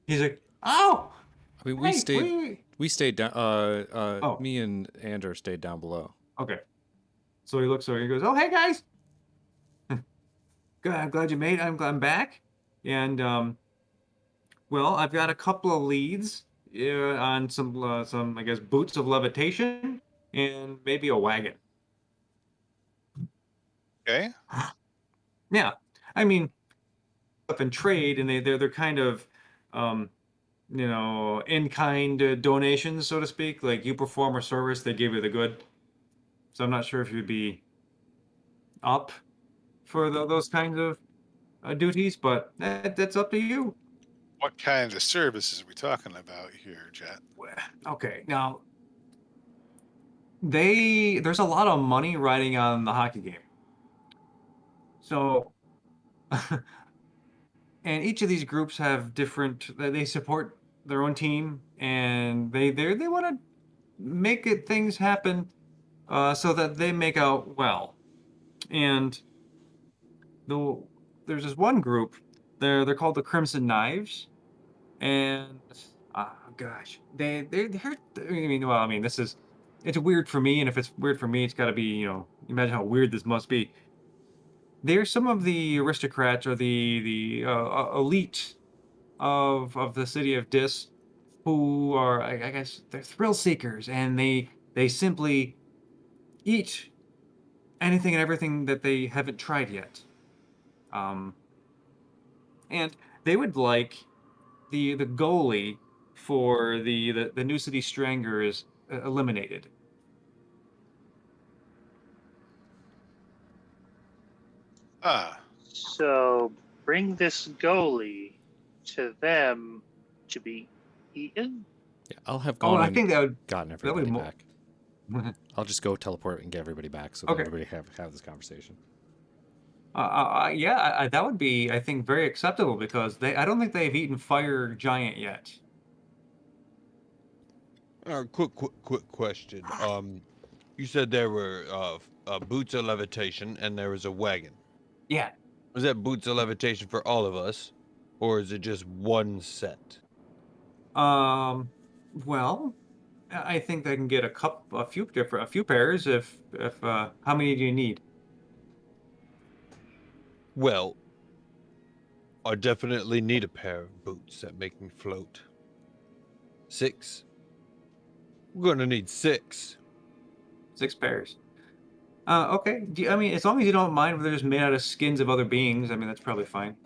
He's like, "Oh, I mean, hey, we stayed down. Oh. Me and Ander stayed down below. Okay." So he looks over. He goes, "Oh, hey guys. Good. I'm glad you made it. I'm glad I'm back. And well, I've got a couple of leads on some I guess boots of levitation and maybe a wagon." Okay. Yeah, I mean, up in trade, and they're kind of, in-kind donations, so to speak. Like you perform a service, they give you the good. So I'm not sure if you'd be up for those kinds of duties, but that's up to you. What kind of services are we talking about here, Jet? Okay, now there's a lot of money riding on the hockey game. So, and each of these groups have different. They support their own team, and they want to make things happen, so that they make out well. And the there's this one group. They're called the Crimson Knives, and gosh, they're. I mean, this is it's weird for me, and if it's weird for me, it's got to be imagine how weird this must be. They're some of the aristocrats or the elite of the city of Dis, who are I guess they're thrill seekers, and they simply eat anything and everything that they haven't tried yet. Um, and they would like the goalie for the New City Stranglers eliminated. Ah, So bring this goalie to them to be eaten. Yeah, I'll have Oh, gone I and think that would gotten would everybody mo- back. I'll just go teleport and get everybody back so Okay. that everybody have this conversation. yeah, that would be, I think, very acceptable because I don't think they've eaten Fire Giant yet. Quick question. You said there were boots of levitation and there was a wagon. Yeah. Was that boots of levitation for all of us, or is it just one set? Well, I think they can get a few pairs if how many do you need? Well, I definitely need a pair of boots that make me float. 6. We're gonna need 6. 6 pairs. Okay. I mean, as long as you don't mind if they're just made out of skins of other beings, I mean, that's probably fine.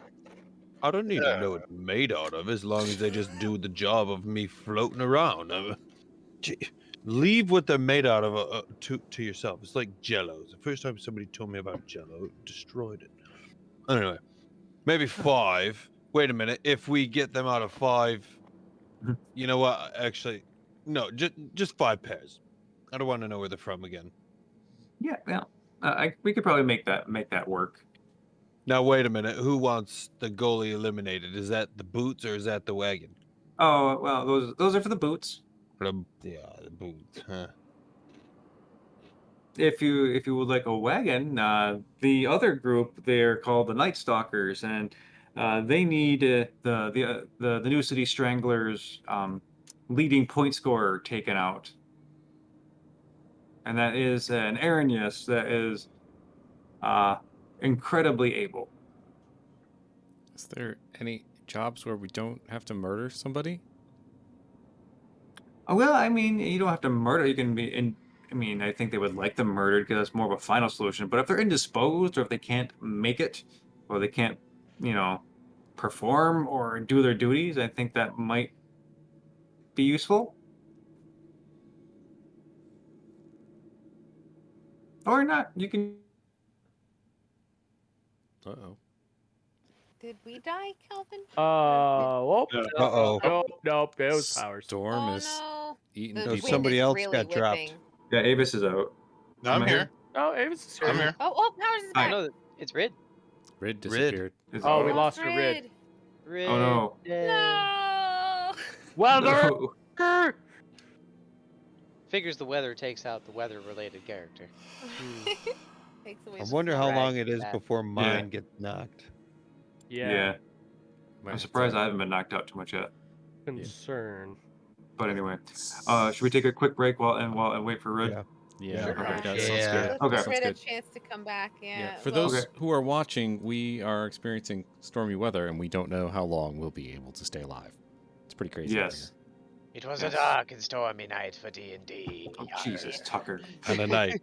I don't need to know what they're made out of as long as they just do the job of me floating around. Leave what they're made out of to yourself. It's like Jello. The first time somebody told me about Jello, it destroyed it. Anyway, maybe 5. Wait a minute. If we get them out of 5, you know what? Actually, no. Just 5 pairs. I don't want to know where they're from again. Yeah, we could probably make that work. Now wait a minute. Who wants the goalie eliminated? Is that the boots or is that the wagon? Oh, well, those are for the boots. Yeah, the boots. Huh. If you would like a wagon, the other group, they're called the Night Stalkers, and they need the New City Stranglers leading point scorer taken out, and that is an Arrhenius that is incredibly able. Is there any jobs where we don't have to murder somebody? Well, I mean, you don't have to murder. You can be in. I mean, I think they would like them murdered because that's more of a final solution. But if they're indisposed, or if they can't make it, or they can't, perform or do their duties, I think that might be useful. Or not. You can. Uh-oh. Did we die, Kelvin? Whoop. Uh-oh. Nope. It was powers. Storm Oh is no. eating The No, wind people. somebody is else really got dropped. whipping. Yeah, Avis is out. no, I'm Am I here. Oh, Avis is here. I'm here. Oh, Powers is Hi. back. No, it's Rid. Rid disappeared. Is Oh, it- we lost her Rid. Rid. Rid. Oh no. No. Well, No. Figures the weather takes out the weather-related character. Takes away I some wonder how fun. long it is that. before mine gets knocked. Yeah. Might I'm have surprised to- I haven't been knocked out too much yet. Concern. But anyway, should we take a quick break and wait for Rid? Yeah. Yeah, Sure. that Yeah. sounds good. Let's Okay. give Sounds Rid a good. chance to come back. Yeah. For well, those who are watching, we are experiencing stormy weather, and we don't know how long we'll be able to stay alive. It's pretty crazy. out Yes. It was Yes. a dark and stormy night for D&D. Oh, Jesus, Tucker. And a night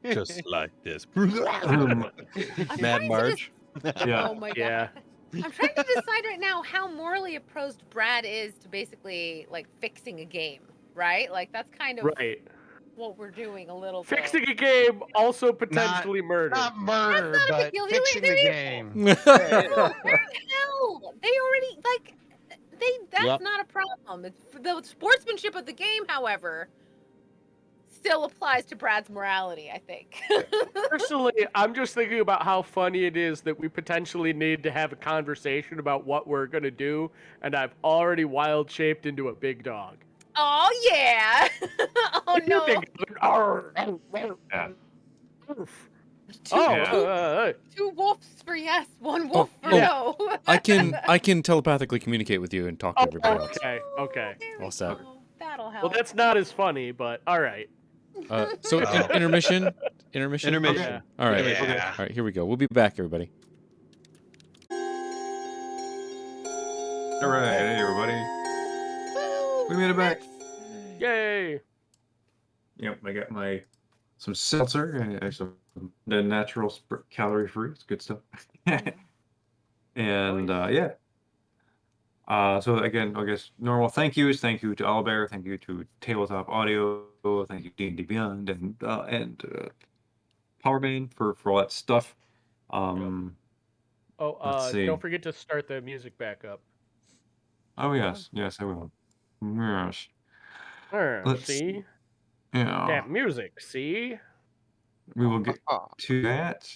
just like this. Um, I'm Mad trying to Marge. yeah. Oh my god. Yeah. I'm trying to decide right now how morally opposed Brad is to basically like fixing a game, right? Like that's kind of Right. what we're doing a little bit. Fixing a game, also potentially murder. Not murder, That's not a but big deal. fixing the game. No, where the hell? They already like that's Yep. not a problem. It's, the sportsmanship of the game, however, still applies to Brad's morality, I think. Personally, I'm just thinking about how funny it is that we potentially need to have a conversation about what we're gonna do, and I've already wild shaped into a big dog. Oh yeah. Oh no. Yeah. Oh, Yeah. Two wolves for yes, one Oh, wolf for oh, no. I can telepathically communicate with you and talk to everybody else. okay, okay. There we All set. go. That'll help. Well, that's not as funny, but all right. So Oh. intermission. Intermission. Yeah. All right. Yeah. All right. Here we go. We'll be back, everybody. All right, hey everybody. We made it back. Yay! Yep, I got some seltzer, some the natural calorie free. It's good stuff. And yeah. So again, I guess normal thank yous. Thank you to Owlbear. Thank you to Tabletop Audio. Thank you D&D Beyond and Powerman for all that stuff. Let's see. Don't forget to start the music back up. Oh yes, I will. Yes. Let's See? Yeah, That music, see? we will get to that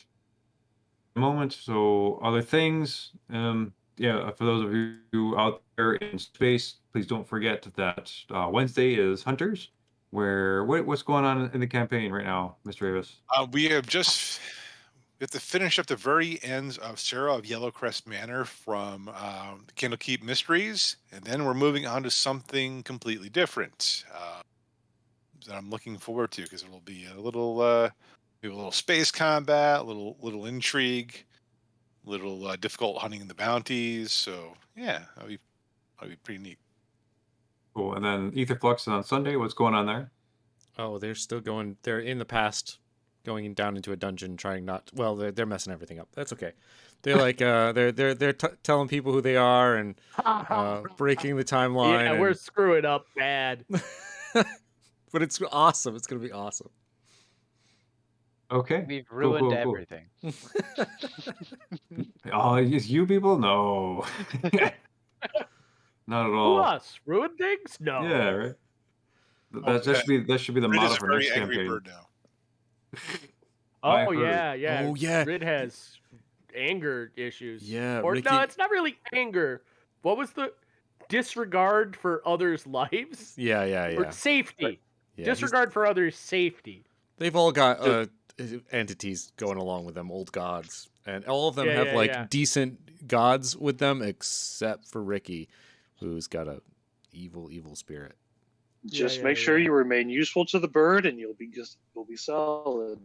in a moment. So other things, yeah, for those of you out there in space, please don't forget that Wednesday is Hunters. What's going on in the campaign right now, Mr. Avis? We have to finish up the very ends of Sarah of Yellowcrest Manor from the Candlekeep Mysteries, and then we're moving on to something completely different that I'm looking forward to because it'll be a little space combat, a little intrigue, little difficult hunting the bounties. So yeah, that'll be pretty neat. Cool. And then Etherflux on Sunday. What's going on there? Oh, they're still going. They're in the past, going down into a dungeon, trying not. Well, they're messing everything up. That's okay. They're like they're telling people who they are and breaking the timeline. Yeah, we're screwing up bad. But it's awesome. It's gonna be awesome. Okay. We've Cool, ruined cool, cool. everything. Oh, it's you people? No. Not at Who all. us? Ruin things? No. Yeah, right. That should be the Rid motto is a for very next angry campaign. bird now. I Oh heard. yeah. Oh, yeah. Rid has anger issues. Yeah, Or Ricky- no, it's not really anger. What was the disregard for others' lives? Yeah. Or safety. Yeah, Disregard for others' safety. they've all got entities going along with them, old gods, and all of them have decent gods with them, except for Ricky, who's got a evil spirit. Just make sure you remain useful to the bird, and you'll be solid.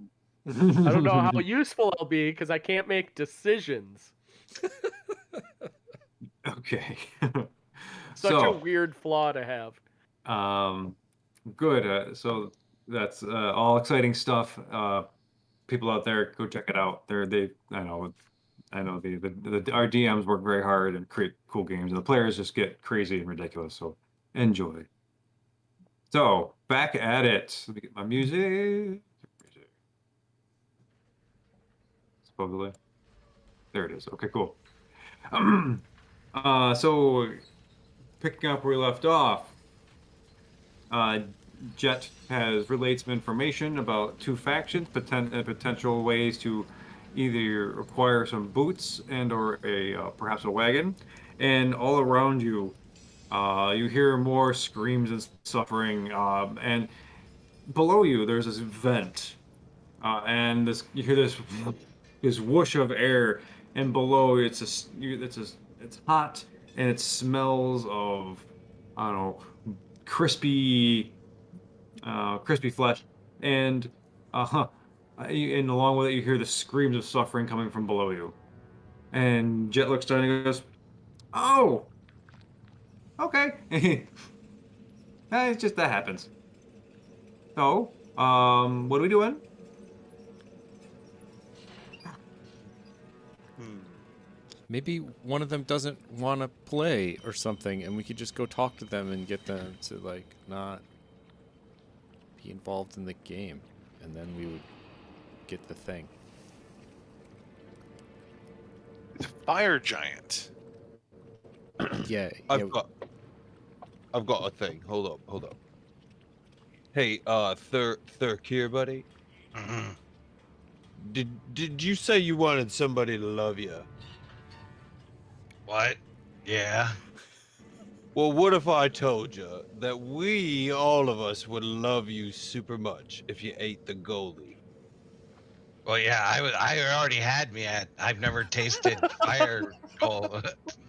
I don't know how useful I'll be because I can't make decisions. Okay. Such a So, weird flaw to have. good. So that's all exciting stuff. People out there, go check it out. I know our DMs work very hard and create cool games, and the players just get crazy and ridiculous. So enjoy. So back at it. Let me get my music. Supposedly, there it is. Okay, cool. So picking up where we left off. Jet has relayed some information about two factions, potential ways to either acquire some boots and or perhaps a wagon, and all around you, you hear more screams and suffering, and below you there's this vent, and you hear this whoosh of air, and below it's hot and it smells of, I don't know, crispy flesh, and and along with it you hear the screams of suffering coming from below you. And Jet looks down and goes, "Oh, okay." It's just that happens. So, what are we doing? Maybe one of them doesn't want to play or something, and we could just go talk to them and get them to like not be involved in the game, and then we would get the thing. The fire giant. Yeah, I've got a thing. Hold up. Hey, Thurk here, buddy. Mhm. Did you say you wanted somebody to love you? What? Yeah. Well, what if I told you that all of us, would love you super much if you ate the goalie? Well, yeah, I already had me at. I've never tasted fire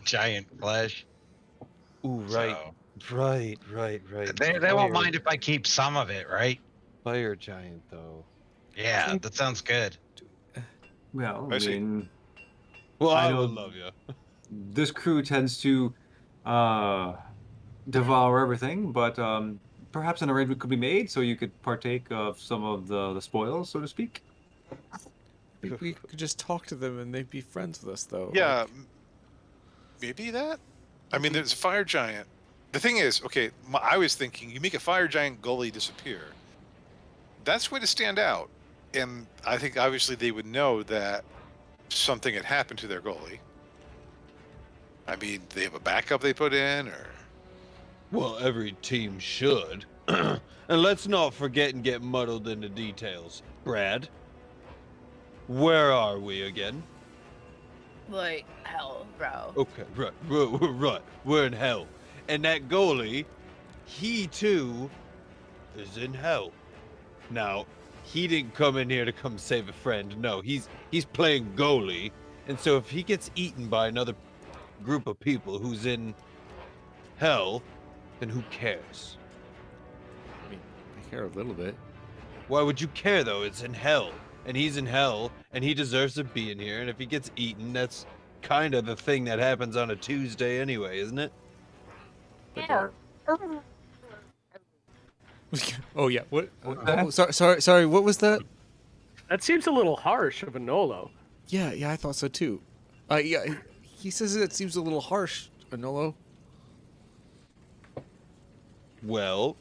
giant flesh. Ooh, right, So right. they won't mind if I keep some of it, right? Fire giant, though. Yeah, that sounds good. Well, I I see. mean, Well, I I know would love you. this crew tends to devour everything, but perhaps an arrangement could be made so you could partake of some of the spoils, so to speak. we could just talk to them and they'd be friends with us, though. Yeah, Like, maybe that. I mean, there's a fire giant. The thing is, okay, I was thinking you make a fire giant goalie disappear. That's way to stand out, and I think obviously they would know that something had happened to their goalie. I mean, they have a backup they put in, or Well, every team should. And let's not forget and get muddled into details. Brad, where are we again? Like hell, bro. Okay, right. We're in hell. And that goalie, he too is in hell. Now, he didn't come in here to come save a friend. No, he's playing goalie. And so if he gets eaten by another group of people who's in hell, then who cares? I mean, I care a little bit. Why would you care though? It's in hell. And he's in hell, and he deserves to be in here. And if he gets eaten, that's kind of the thing that happens on a Tuesday anyway, isn't it? Oh yeah. What? that? Sorry. What was that? That seems a little harsh of a Nolo. Yeah, I thought so too. Yeah, he says it seems a little harsh, Anolo. Well,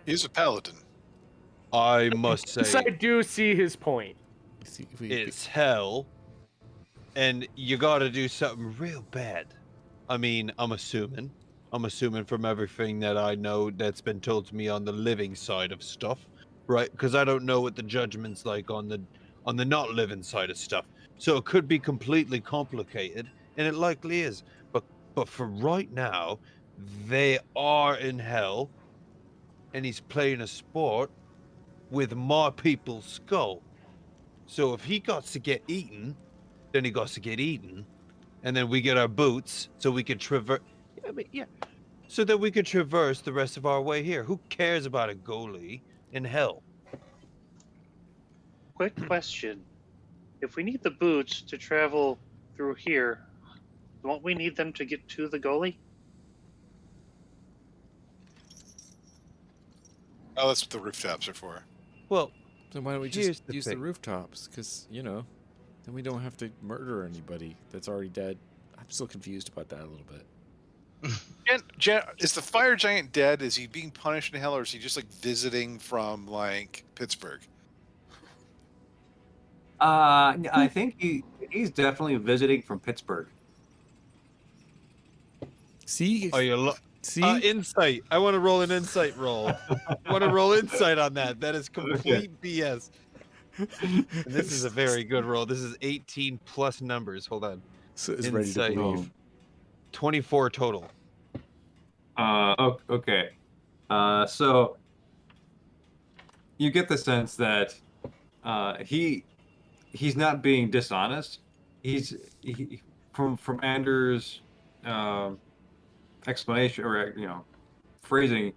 he's a paladin. I must Yes, I say, do see his point. See, it's hell, and you gotta do something real bad. I mean, I'm assuming from everything that I know that's been told to me on the living side of stuff, right? Because I don't know what the judgment's like on the not living side of stuff. So it could be completely complicated, and it likely is. But for right now, they are in hell, and he's playing a sport with my people's skull. So if he got to get eaten, then he got to get eaten, and then we get our boots so we can traverse. Yeah. So that we could traverse the rest of our way here. Who cares about a goalie in hell? Quick question. If we need the boots to travel through here, won't we need them to get to the goalie? Oh, that's what the rooftops are for. Well, then why don't we here's just the use the thing. rooftops? Because then we don't have to murder anybody that's already dead. I'm still confused about that a little bit. Is the fire giant dead? Is he being punished in hell, or is he just like visiting from like Pittsburgh? I think he's definitely visiting from Pittsburgh. See, are you see, insight? I want to roll an insight roll. I want to roll insight on that. That is complete BS. And this is a very good roll. This is 18 plus numbers. Hold on. so is ready to Insight. believe. 24 total. Okay. So you get the sense that he's not being dishonest. From Anders' explanation or phrasing,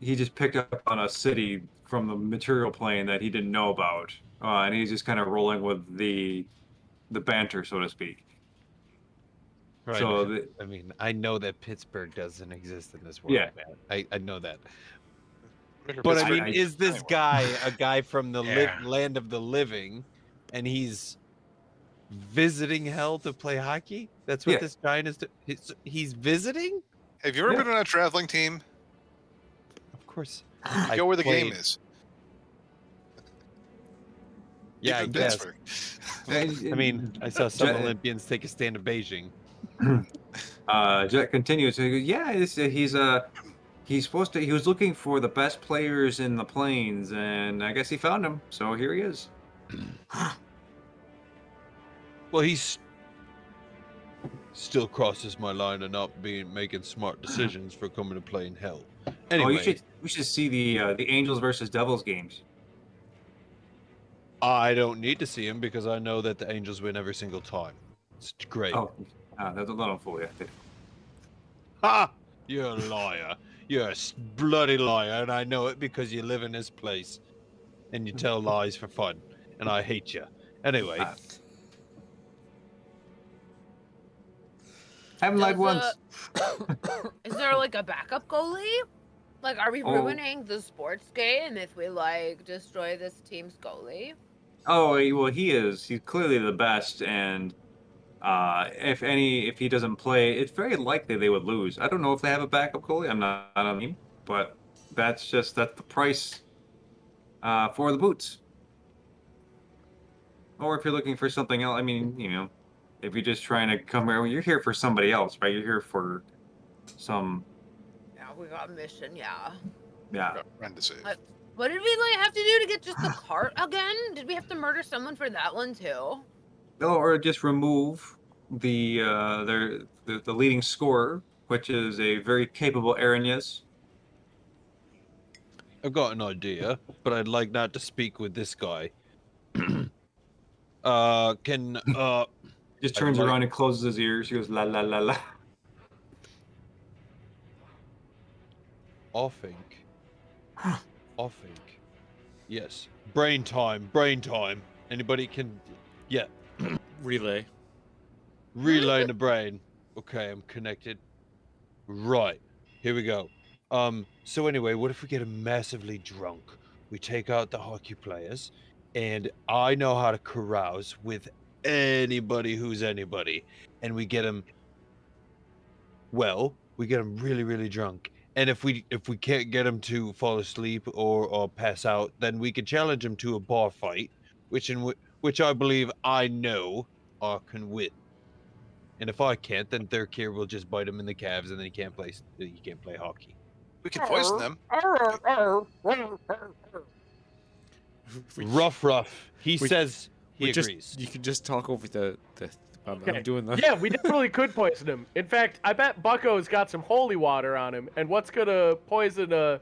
he just picked up on a city from the material plane that he didn't know about, and he's just kind of rolling with the banter, so to speak. Right. So I mean, I know that Pittsburgh doesn't exist in this world, Yeah. man. I know that. Remember But I Pittsburgh? mean, is this guy a guy from the Yeah. land of the living, and he's visiting hell to play hockey? That's what Yeah. this giant is. He's visiting? Have you ever Yeah. been on a traveling team? Of course. You go where the game is. Yeah, I Even guess. Pittsburgh. I mean, I saw some Jet- Olympians take a stand in Beijing. Jet continues. He goes, yeah, he's supposed to. He was looking for the best players in the plains, and I guess he found them. So here he is. Well, he's still crosses my line of not making smart decisions for coming to play in hell. Anyway, we should see the Angels versus Devils games. I don't need to see him because I know that the Angels win every single time. It's great. Oh, that's a little fool. Yeah. Ha! You're a liar. You're a bloody liar, and I know it because you live in this place and you tell lies for fun, and I hate you. Anyway, Haven't lied once. Is there like a backup goalie? Like, are we ruining the sports game if we like destroy this team's goalie? Oh, well, he is. He's clearly the best, and if he doesn't play, it's very likely they would lose. I don't know if they have a backup goalie. I'm not on the team, but that's the price for the boots. Or if you're looking for something else, I mean, if you're just trying to come here, you're here for somebody else, right? You're here for some. Yeah, we got a mission. Yeah. Yeah. Friend to save. What did we have to do to get just the cart again? Did we have to murder someone for that one too? No, or just remove the leading scorer, which is a very capable Aranyas. I've got an idea, but I'd like not to speak with this guy. Just turns around and closes his ears. He goes la la la la. I think. Yes. Brain time. Anybody can. Yeah. Relay. Relay in the brain. Okay, I'm connected. Right. Here we go. So anyway, what if we get him massively drunk? We take out the hockey players, and I know how to carouse with anybody who's anybody, and we get him. Well, we get him really, really drunk. And if we can't get him to fall asleep or pass out, then we can challenge him to a bar fight, which I believe I know I can win. And if I can't, then Thurkir will just bite him in the calves, and then he can't play hockey. We can poison them. Rough. He says he agrees. You can just talk over the Okay. I'm doing the. Yeah, we definitely could poison him. In fact, I bet Bucko's got some holy water on him. And what's gonna poison a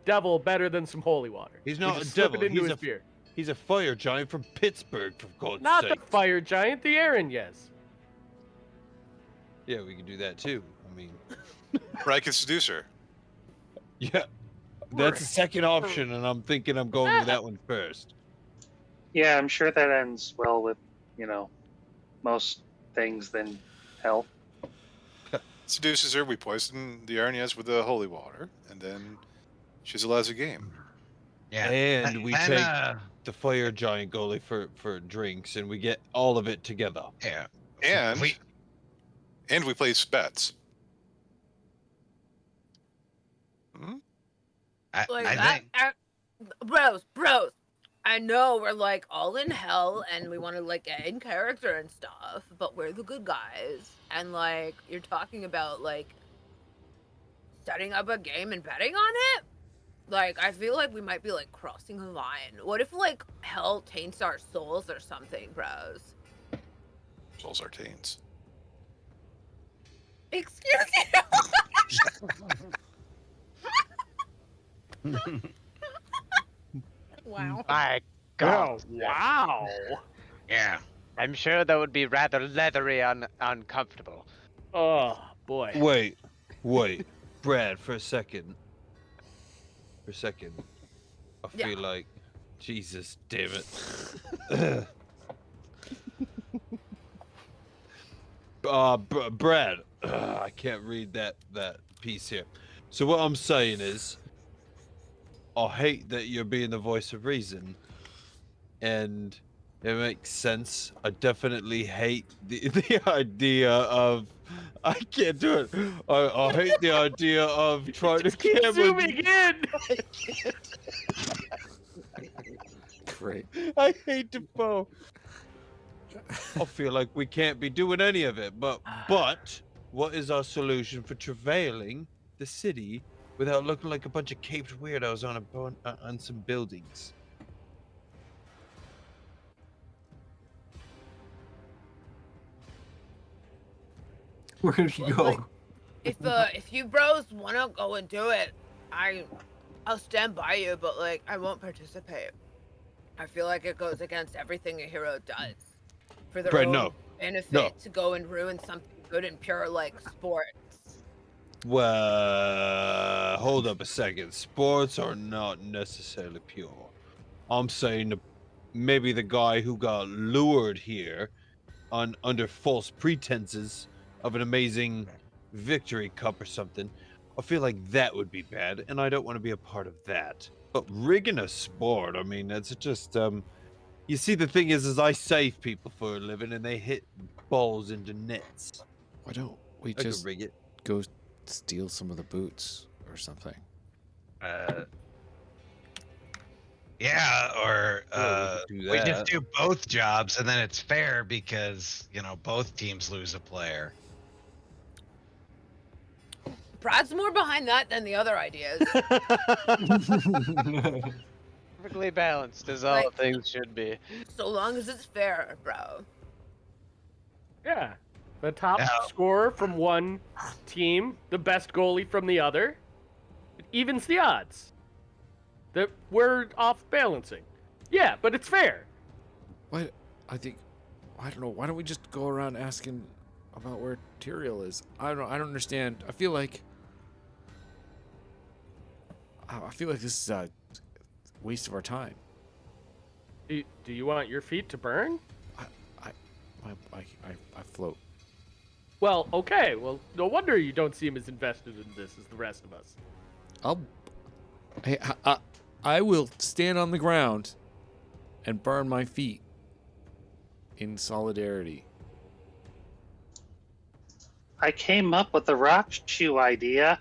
devil better than some holy water? He's We not just a slip devil. it into his beer. He's a fire giant from Pittsburgh, for God's Not sake. the fire giant, the Aranyas. Yeah, we can do that too. I mean, Or I can seduce her. yeah, that's the second option, and I'm thinking I'm going with that one first. Yeah, I'm sure that ends well with, most things than hell. Seduces her. We poison the Aranyas with the holy water, and then she's allowed a game. Yeah. And we And, take the fire giant goalie for drinks, and we get all of it together. yeah. And We- we place bets. I think Bros. I know we're like all in hell and we want to like get in character and stuff, but we're the good guys. And like you're talking about like setting up a game and betting on it. Like I feel like we might be like crossing a line. What if like hell taints our souls or something, bros? Souls are taints. Excuse you. Wow. My God. Oh, wow. yeah. I'm sure that would be rather leathery and uncomfortable. Oh, boy. Wait, Brad, for a second. I Yeah. feel like, Jesus, damn it. Brad, I can't read that piece here. So what I'm saying is, I hate that you're being the voice of reason, and it makes sense. I definitely hate the idea of I can't do it. I hate the idea of trying to Just keep camera. zooming in. Great. I hate Defoe. I feel like we can't be doing any of it. But what is our solution for travailing the city without looking like a bunch of caped weirdos on some buildings? Where did he go? Like, if you bros wanna go and do it, I'll stand by you, but like I won't participate. I feel like it goes against everything a hero does for their Fred, own no. benefit No. to go and ruin something good and pure like sports. Well, hold up a second. Sports are not necessarily pure. I'm saying maybe the guy who got lured here under false pretenses of an amazing victory cup or something. I feel like that would be bad, and I don't want to be a part of that. But rigging a sport, I mean, that's just you see, the thing is I save people for a living, and they hit balls into nets. Why don't we I could just rig it. go steal some of the boots or something? Yeah, or we could do we just that. do both jobs, and then it's fair because both teams lose a player. Brad's more behind that than the other ideas. Perfectly balanced, as all Like- things should be. So long as it's fair, bro. Yeah. The top Now- scorer from one team, the best goalie from the other. It evens the odds. That we're off balancing. Yeah, but it's fair. Why? I don't know. Why don't we just go around asking about where Tyrael is? I don't understand. I feel like this is a waste of our time. Do you want your feet to burn? I float. Well, okay. Well, no wonder you don't seem as invested in this as the rest of us. I will stand on the ground and burn my feet in solidarity. I came up with the rock shoe idea.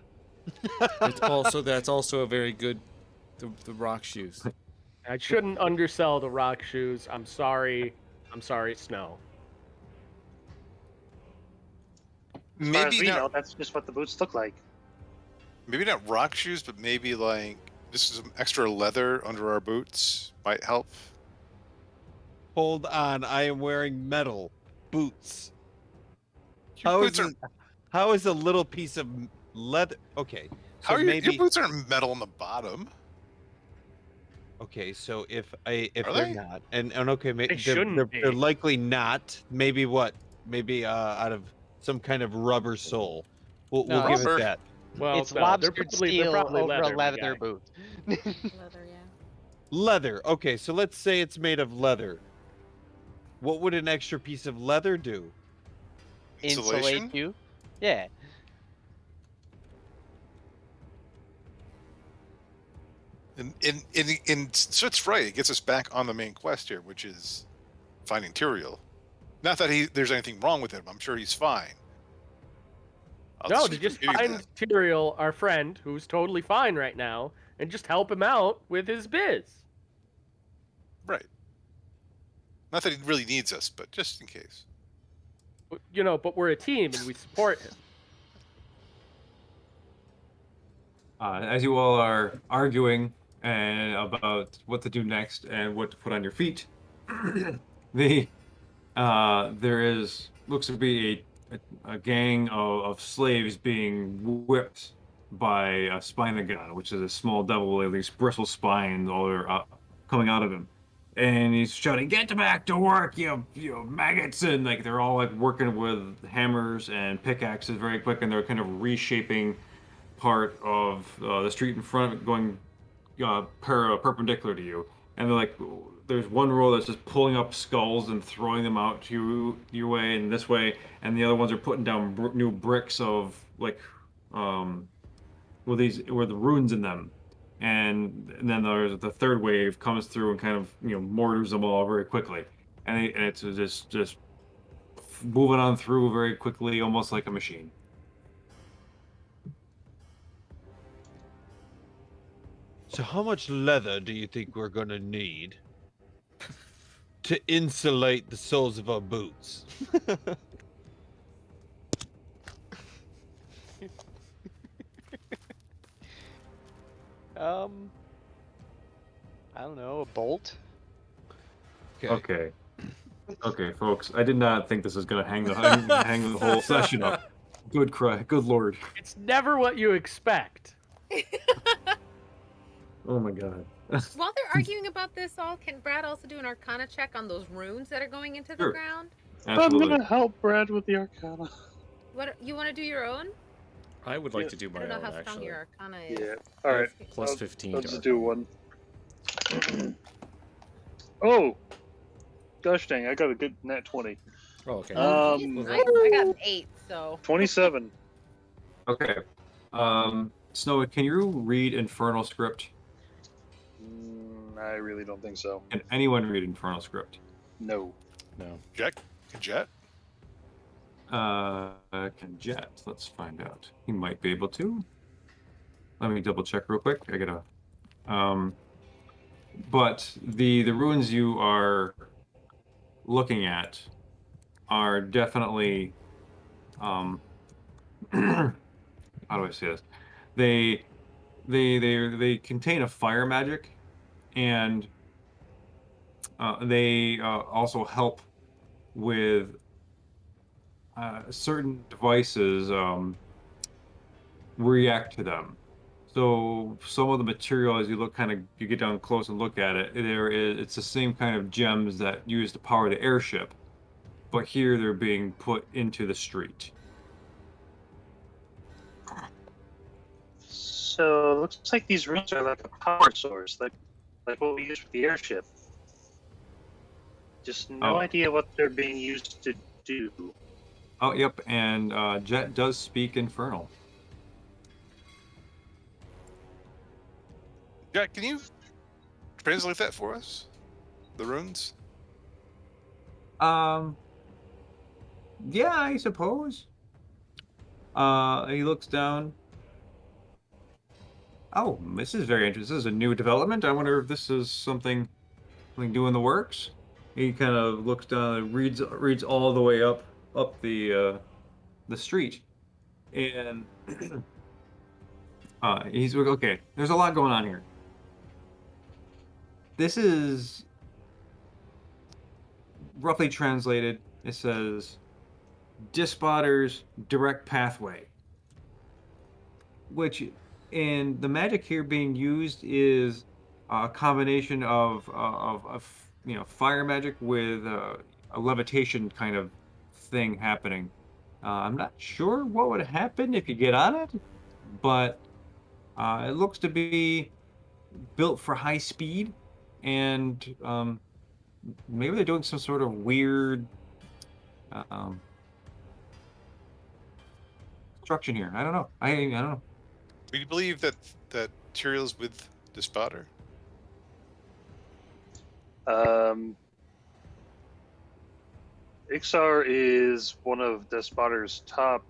That's also a very good the rock shoes. I shouldn't undersell the rock shoes. I'm sorry. Snow. As far as Maybe we know, not. that's just what the boots look like. Maybe not rock shoes, but maybe like just some extra leather under our boots might help. Hold on, I am wearing metal boots. Your boots are How is a little piece of leather? Okay, so how are maybe your boots aren't metal on the bottom. okay. So if Are they're they? not, and okay, maybe shouldn't they're be. likely not. Maybe what? Maybe out of some kind of rubber sole. We'll No, give it rubber. that. Well, It's no, lobster they're steel probably over leather, a my leather guy. boot. Leather, yeah. Leather. Okay, so let's say it's made of leather. What would an extra piece of leather do? Insulation? Insulate you. Yeah. And so it's right. It gets us back on the main quest here, which is finding Tyrael. Not that there's anything wrong with him. I'm sure he's fine. No, to just continue find that. Tyrael, our friend, who's totally fine right now, and just help him out with his biz. Right. Not that he really needs us, but just in case. But we're a team and we support him. As you all are arguing and about what to do next and what to put on your feet, there looks to be a gang of slaves being whipped by a Spinagon, which is a small devil with these bristle spines all are coming out of him. And he's shouting, "Get back to work, you maggots!" And like they're all like working with hammers and pickaxes very quick, and they're kind of reshaping part of the street in front, going perpendicular to you. And they're like, there's one row that's just pulling up skulls and throwing them out to your way and this way, and the other ones are putting down new bricks of like with the runes in them. And then there's the third wave comes through and kind of mortars them all very quickly, and it's just moving on through very quickly, almost like a machine. So how much leather do you think we're gonna need to insulate the soles of our boots? I don't know, a bolt? Okay. Okay, folks. I did not think this was gonna hang the whole session up. Good cry. Good lord. It's never what you expect. Oh my god. While they're arguing about this all, can Brad also do an Arcana check on those runes that are going into the Sure. ground? I'm Absolutely. gonna help Brad with the Arcana. What you want to do your own? I would like Yeah. to do I my don't know own how strong actually. your Arcana is. Yeah. All right. Plus I'll- 15 I'll to just do Arcana. one. Oh, gosh dang! I got a good nat 20. Oh, okay. Nice. I got an 8, so. 27. Okay. Snow, can you read Infernal Script? I really don't think so. Can anyone read Infernal Script? No. No. Jet? Jet? Can Jet? Let's find out. He might be able to. Let me double check real quick. I gotta. But the ruins you are looking at are definitely. How do I say this? They contain a fire magic, and they also help with certain devices react to them. So some of the material, as you get down close and look at it, it's the same kind of gems that use to power the airship, but here they're being put into the street. So it looks like these runes are like a power source, like what we use for the airship. Just no Oh. idea what they're being used to do. Oh, yep, and Jet does speak Infernal. Jet, can you translate that for us? The runes? Yeah, I suppose. He looks down. Oh, this is very interesting. This is a new development. I wonder if this is something new in the works. He kind of looks down and reads all the way up the street, and he's okay. There's a lot going on here. This is roughly translated. It says Dispotter's direct pathway, which in the magic here being used is a combination of fire magic with a levitation kind of thing happening. I'm not sure what would happen if you get on it, but it looks to be built for high speed, and maybe they're doing some sort of weird construction here. I don't know. I don't know. Do you believe that material's with the spotter? Ixar is one of Despotter's top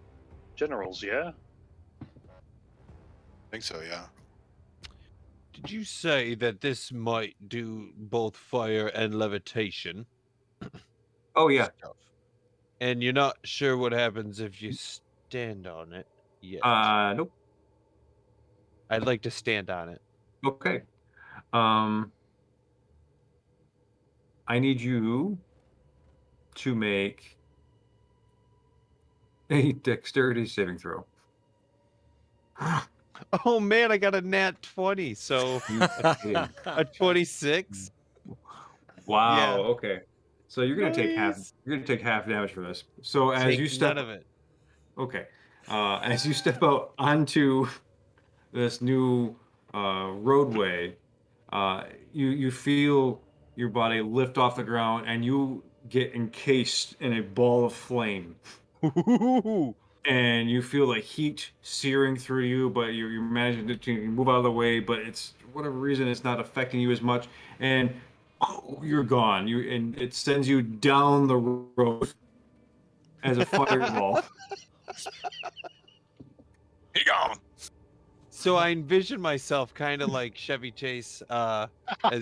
generals, yeah? I think so, yeah. Did you say that this might do both fire and levitation? Oh yeah. Stuff. And you're not sure what happens if you stand on it yet? Nope. I'd like to stand on it. Okay. I need you to make a dexterity saving throw. Oh man, I got a nat 20, so a 26. Wow. Yeah. Okay. So you're gonna take half. Nice. You're gonna take half damage for this. So as Take you step, none of it. okay, as you step out onto this new roadway, you feel your body lift off the ground, and you get encased in a ball of flame. And you feel like heat searing through you, but you're managing to move out of the way. But it's for whatever reason, it's not affecting you as much, and you're gone. And it sends you down the road as a fireball. He gone. So I envision myself kind of like Chevy Chase as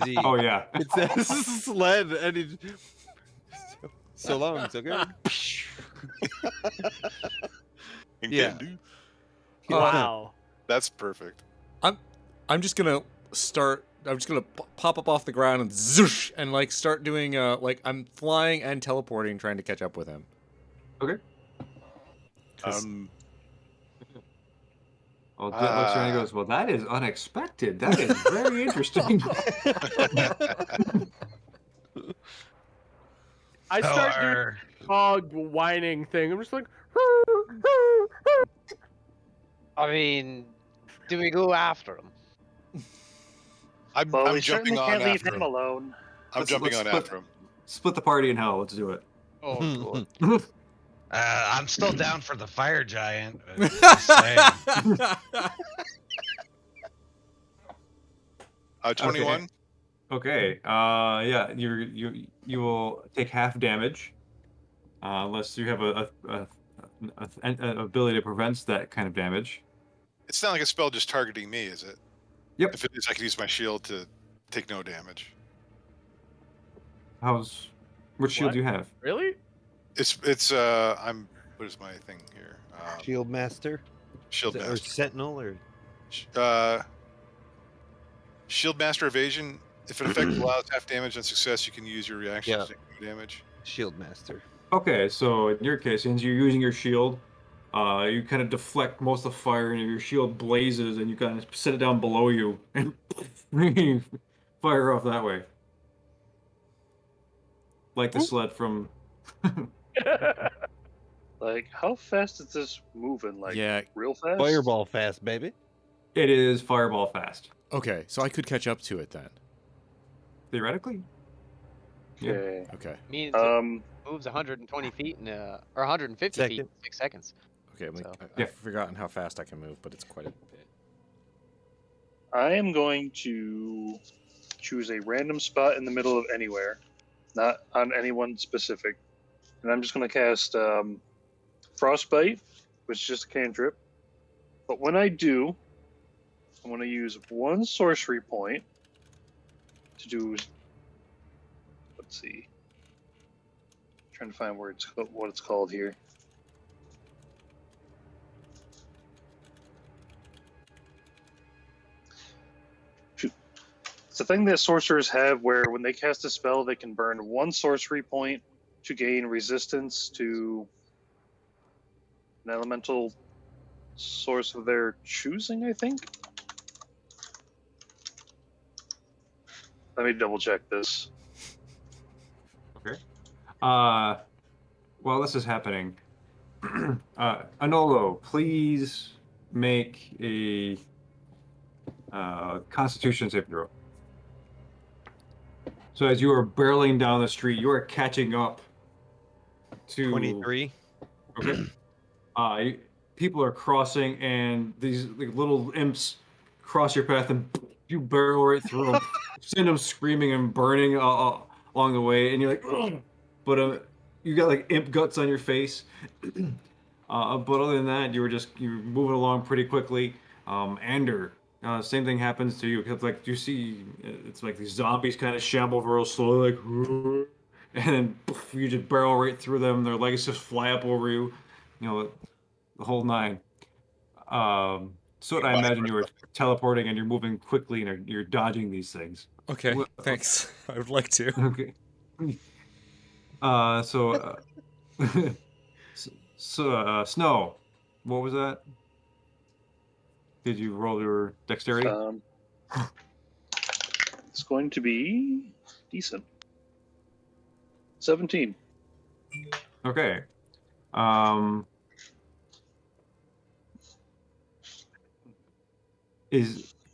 he Oh yeah. it's a sled and he so long, so good. Yeah. Wow. That's perfect. I'm just gonna start. I'm just gonna pop up off the ground and zoosh, and like start doing like I'm flying and teleporting, trying to catch up with him. Okay. 'Cause- Well, Serena goes, well, that is unexpected. That is very interesting. I start doing Or- the dog whining thing. I'm just like, I mean, do we go after him? I'm Well, we jumping certainly on can't leave after him him. alone. I'm jumping let's on after him. Split the party in hell. Let's do it. Oh, God. I'm still down for the fire giant. Just saying. 21. Okay. Yeah. You will take half damage, unless you have an ability that prevents that kind of damage. It's not like a spell just targeting me, is it? Yep. If it is, I can use my shield to take no damage. Which shield What? do you have? really? It's I'm what is my thing here? Shield Master? Shield Or Master. Sentinel or Shield Master evasion. If an effect allows half damage on success, you can use your reaction Yeah. to take no damage. Shield Master. Okay, so in your case, since you're using your shield, you kind of deflect most of the fire, and your shield blazes, and you kind of set it down below you, and fire off that way. Like the sled from... Like, how fast is this moving? Like, Yeah. real fast? Fireball fast, baby. It is fireball fast. Okay, so I could catch up to it then. Theoretically? Yeah. Okay. Okay. Means it Um, moves 120 feet in or 150 feet Second. in 6 seconds. Okay. So- Yeah. I've forgotten how fast I can move, but it's quite a bit. I am going to choose a random spot in the middle of anywhere, not on anyone specific. And I'm just going to cast Frostbite, which is just a cantrip. But when I do, I'm going to use one sorcery point to do. Let's see. Trying to find where what it's called here. Shoot. It's a thing that sorcerers have where when they cast a spell, they can burn one sorcery point to gain resistance to an elemental source of their choosing, I think. Let me double check this. Okay. While this is happening, Anolo, please make a Constitution saving throw. So as you are barreling down the street, you are catching up to 23. Okay. People are crossing, and these like, little imps cross your path, and you barrel right through them, send them screaming and burning along the way, and you're like, ugh. But you got like imp guts on your face. But other than that, you're moving along pretty quickly. Ander, same thing happens to you. Because like you see, it's like these zombies kind of shamble real slowly, like, and then poof, you just barrel right through them. Their legs just fly up over you. You know, the whole nine. So I imagine you were teleporting and you're moving quickly and you're dodging these things. Okay. Well, Thanks. I would like to. Okay. Snow, what was that? Did you roll your dexterity? It's going to be decent. 17. Okay.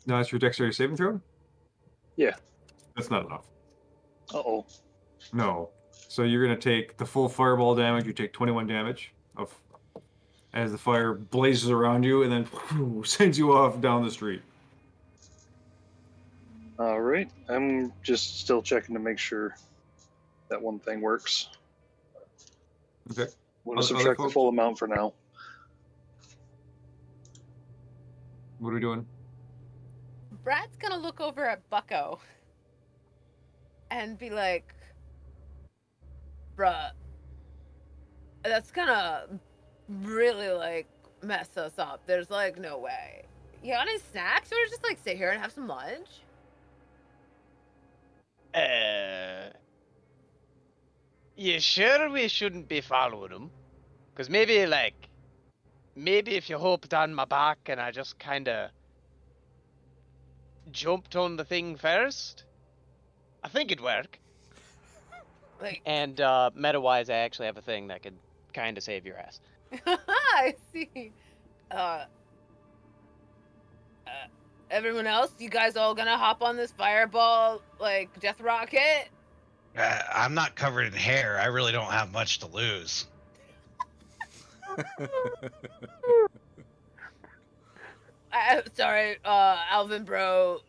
That's your dexterity saving throw? Yeah. That's not enough. Uh-oh. No. So you're gonna take the full fireball damage. You take 21 damage as the fire blazes around you, and then sends you off down the street. All right. I'm just still checking to make sure that one thing works. Okay. going to Other subtract the folks? full amount for now. What are we doing? Brad's gonna look over at Bucko and be like, bruh, that's gonna really, like, mess us up. There's, like, no way. You got any snacks? Or just, like, sit here and have some lunch? You sure we shouldn't be following him? Because maybe if you hopped on my back and I just kind of jumped on the thing first, I think it'd work. Like, And meta-wise, I actually have a thing that could kind of save your ass. I see. Everyone else, you guys all gonna hop on this fireball, like, death rocket? I'm not covered in hair. I really don't have much to lose. Sorry, Alvin bro,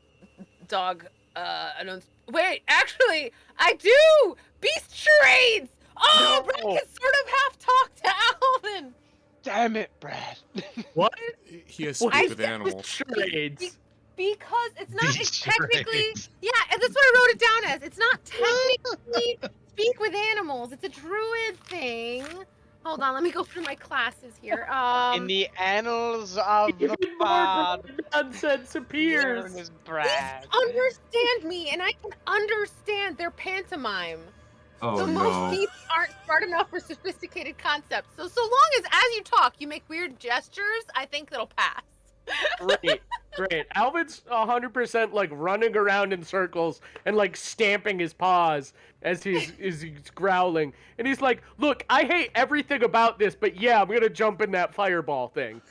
dog, I don't... Wait, actually, I do! Beast charades! Oh, No. Brad can sort of half talk to Alvin! Damn it, Brad. What? He has What speak is with that? animals. Charades. Because it's not Beast technically... charades. Yeah, and that's what I wrote it down as. It's not technically speak with animals. It's a druid thing. Hold on, let me go through my classes here. In the annals of the Even more pod, nonsense appears. known as Brad. Understand me, and I can understand their pantomime. Oh So no. most people aren't smart enough for sophisticated concepts. So long as you talk, you make weird gestures, I think that'll pass. Great. Alvin's 100% like running around in circles and like stamping his paws as he's growling. And he's like, "Look, I hate everything about this, but yeah, I'm gonna jump in that fireball thing."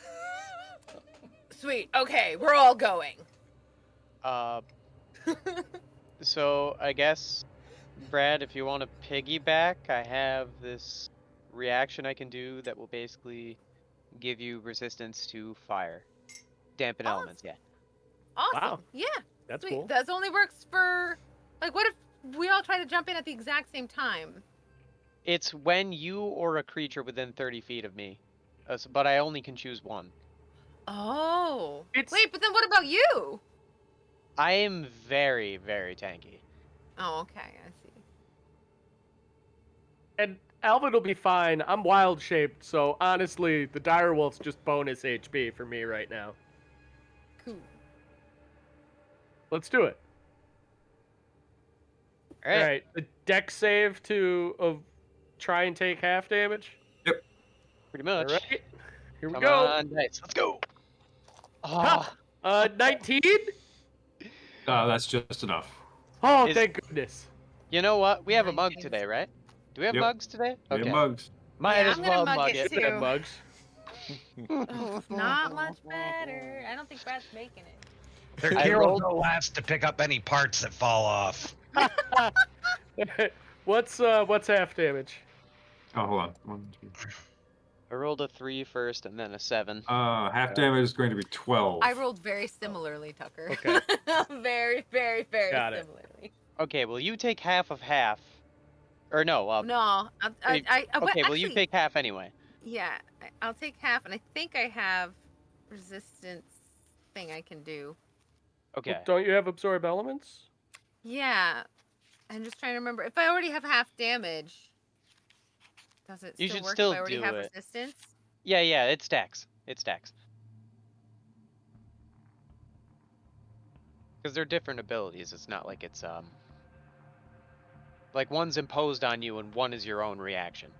Sweet. Okay, we're all going. So I guess, Brad, if you want to piggyback, I have this reaction I can do that will basically give you resistance to fire. Dampen elements, yeah. Awesome. Wow. Yeah. That's Sweet. cool. That only works for, like, what if we all try to jump in at the exact same time? It's when you or a creature within 30 feet of me, but I only can choose one. Oh. It's- Wait, but then what about you? I am very, very tanky. Oh, okay. I see. And Alvin will be fine. I'm wild shaped, so honestly, the direwolf's just bonus HP for me right now. Cool. Let's do it. All right. All right. The deck save to try and take half damage. Pretty All much. right. Here we Come go. on, dice. Let's go. Ha! 19? That's just enough. Oh, Is- thank goodness. You know what? We have a mug 19. today, right? Do we have Yep. mugs today? We have mugs. Might Yeah, as I'm gonna well mug mug it it. too. Red mugs. Not much better. I don't think Brad's making it. Their I heroes rolled- don't last to pick up any parts that fall off. What's half damage? Oh, hold on. 1, 2. I rolled a 3 first and then a 7. Half damage is going to be 12. I rolled very similarly, Tucker. Okay. very, very, very Got it. similarly. Okay, well you take half of half. Or no, No, okay, well you actually, take half anyway. Yeah, I'll take half, and I think I have resistance thing I can do. Okay. Don't you have absorb elements? Yeah, I'm just trying to remember if I already have half damage. Does it You still should work still if I already do have it. resistance? Yeah, it stacks. It stacks. Because they're different abilities. It's not like it's like one's imposed on you and one is your own reaction.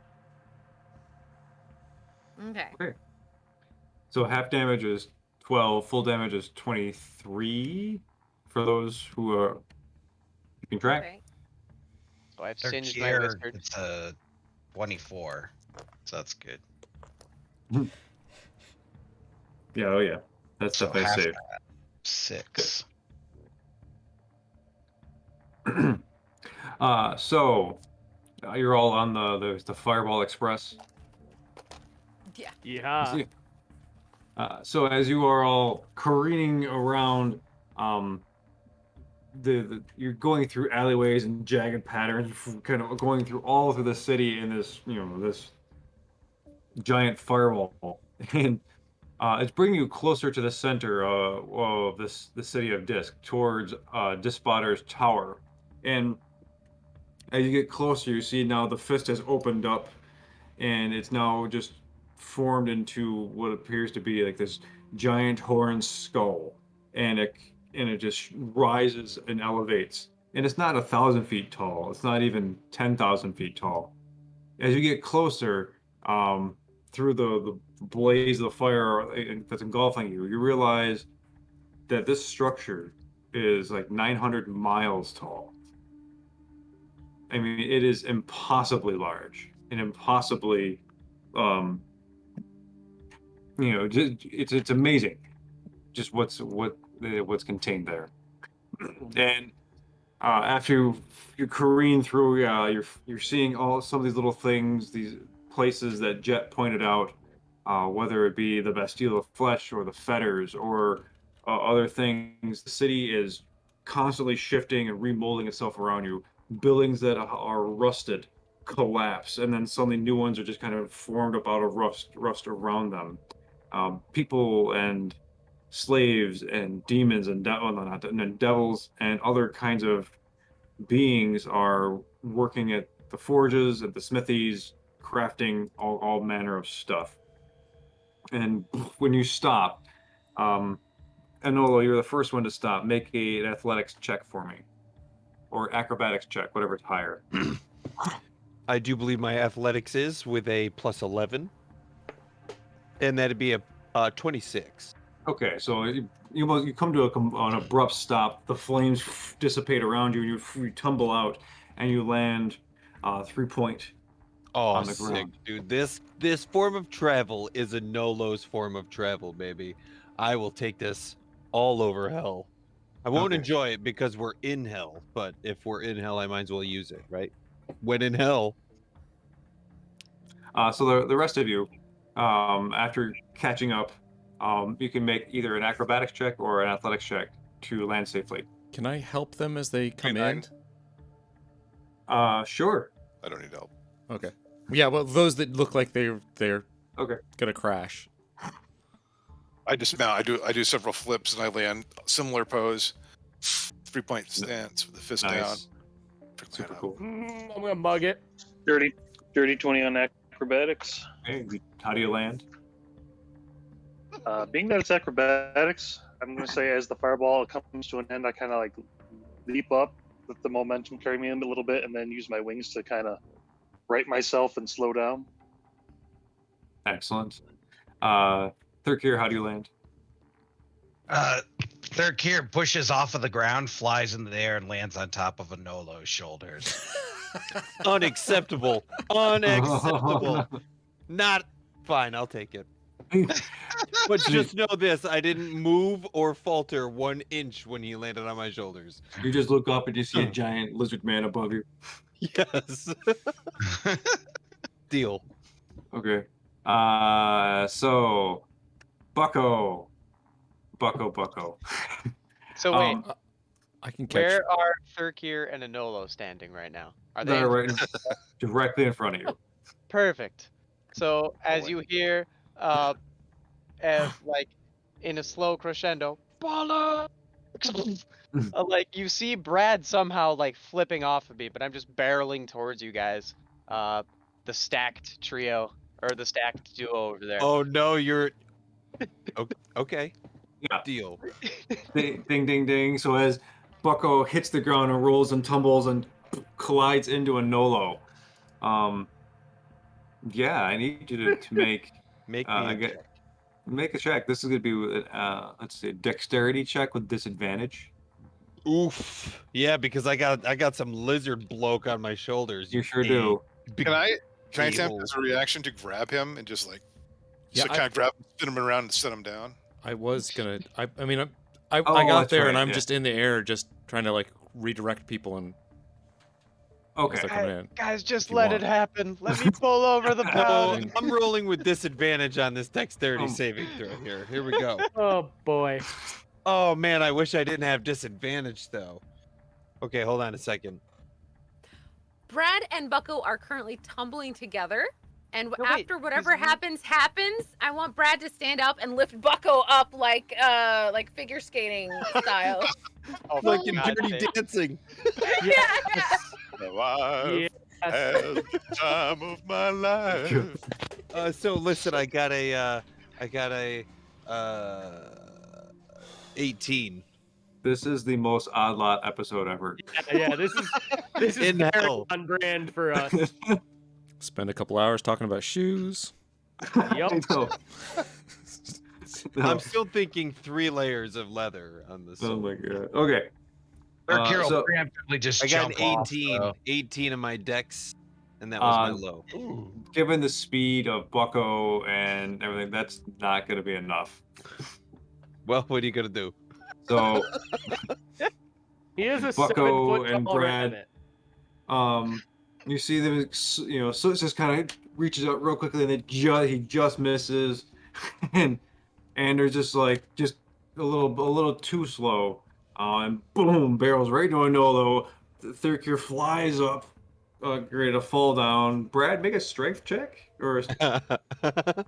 Okay. So half damage is 12, full damage is 23 for those who are you can track. Okay. So I've Their singed my gear, wizard. it's a 24, so that's good. Yeah, oh yeah. That's So definitely half safe. that, 6. So you're all on the Fireball Express. Yeah. Yeah. So as you are all careening around, you're going through alleyways and jagged patterns, kind of going through all through the city in this, this giant firewall, and it's bringing you closer to the center of the city of Disk, towards Dispotter's tower. And as you get closer, you see now the fist has opened up, and it's now just formed into what appears to be like this giant horned skull, and it just rises and elevates. And it's not 1,000 feet tall. It's not even 10,000 feet tall. As you get closer, through the blaze of the fire that's engulfing you, you realize that this structure is like 900 miles tall. I mean, it is impossibly large and impossibly, it's amazing, just what's contained there. And after you careen through, you're seeing some of these little things, these places that Jet pointed out, whether it be the Bastille of Flesh or the Fetters or other things. The city is constantly shifting and remolding itself around you. Buildings that are rusted collapse, and then suddenly new ones are just kind of formed up out of rust around them. People and slaves and demons and devils and other kinds of beings are working at the forges, at the smithies, crafting all manner of stuff. And when you stop, Enola, you're the first one to stop. Make an athletics check for me, or acrobatics check, whatever's higher. I do believe my athletics is with a plus 11, and that'd be a 26. Okay, so you come to an abrupt stop. The flames dissipate around you, and you tumble out, and you land 3-point on the sick, ground. dude. This form of travel is a Nolo's form of travel, baby. I will take this all over hell. I won't Okay. enjoy it because we're in hell, but if we're in hell, I might as well use it, right? When in hell. So the rest of you, after catching up, you can make either an acrobatics check or an athletics check to land safely. Can I help them as they come in? 29. Sure. I don't need help. Okay. Yeah, well, those that look like they're Okay. gonna crash. I dismount. I do several flips and I land similar pose, 3-point stance with the fist down. Nice. Pick my Super head up. cool. I'm gonna mug it. Dirty 20 on acrobatics. Okay, how do you land? Being that it's acrobatics, I'm going to say as the fireball comes to an end, I kind of like leap up, let the momentum carry me in a little bit, and then use my wings to kind of right myself and slow down. Excellent. Thirkir, how do you land? Thirkir pushes off of the ground, flies in the air, and lands on top of Anolo's shoulders. Unacceptable. Unacceptable. Not fine. I'll take it. But just know this: I didn't move or falter 1 inch when he landed on my shoulders. You just look up and you see a giant lizard man above you. Yes. Deal. Okay. So Bucko. So wait, I can catch. where are Thurkir and Anolo standing right now? Are they They're right directly in front of you. perfect? So as you hear, as like in a slow crescendo, bollocks! Like you see Brad somehow like flipping off of me, but I'm just barreling towards you guys. The stacked trio or the stacked duo over there. Oh no, you're okay. Yeah. Deal. Ding, ding, ding, ding. So as Bucko hits the ground and rolls and tumbles and collides into a Nolo, yeah, I need you to make Make me a check. make a check. This is gonna be let's see, dexterity check with disadvantage. Oof. Yeah, because I got some lizard bloke on my shoulders. You sure do. Can I attempt a-hole. as a reaction to grab him and just like, Yeah, kind of grab him, spin him around and set him down? I was gonna. I mean, I Oh, got that's there right, and I'm yeah. just in the air, just trying to like redirect people and as Okay. they're coming in. Guys, just you let want. it happen. Let me pull over the No, pound. I'm rolling with disadvantage on this dexterity Um. saving throw here. Here we go. Oh boy. Oh man, I wish I didn't have disadvantage though. Okay, hold on a second. Brad and Bucko are currently tumbling together And No, wait, after whatever 'cause you- happens, I want Brad to stand up and lift Bucko up like figure skating style. Oh, Like for in God's Dirty sake. Dancing. Yes. So I've Yes. had the time of my life. So listen, I got a 18 This is the most Oddlot episode ever. Yeah, this is in very hell. on brand for us. Spend a couple hours talking about shoes. Yup. I know. No. I'm still thinking 3 layers of leather on this. Oh my god. Okay. Mercure will so- preemptively just I got an jump off, 18, though. 18 in my dex, and that was my Um, low. Given the speed of Bucko and everything, that's not going to be enough. Well, what are you gonna do? So, He is a Bucko 7 foot and tall Brad- rabbit. you see them, so it just kind of reaches out real quickly, and he just misses, and they're just like a little too slow, and boom, barrels right into Anolo. The Thurkir flies up, ready to fall down. Brad, make a strength check or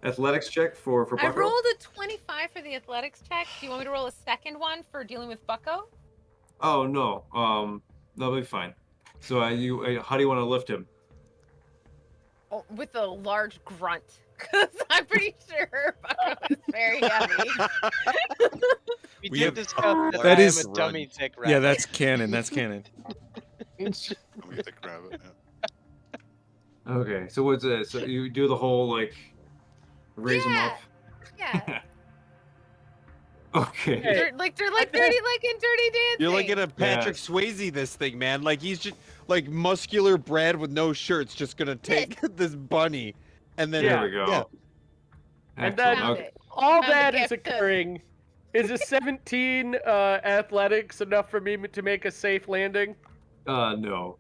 athletics check for Bucko. I rolled a 25 for the athletics check. Do you want me to roll a second one for dealing with Bucko? Oh no, that'll be fine. So how do you want to lift him? Oh, with a large grunt, because I'm pretty sure Bucko is very heavy. We We did have- discuss that, That I is- am a dummy tick rabbit. Yeah, that's canon. That's canon. We get to grab it. Yeah. Okay, so what's this? So you do the whole like raise him up. Yeah, Okay. Hey. they're like dirty, like in Dirty Dancing. You're like in a Patrick Yes. Swayze this thing, man. Like he's just like muscular Brad with no shirt's just gonna take this bunny, and then There we go. Yeah. And Excellent. then- Found Okay. it. All Found the that is gift. occurring. Is a 17 athletics enough for me to make a safe landing? No.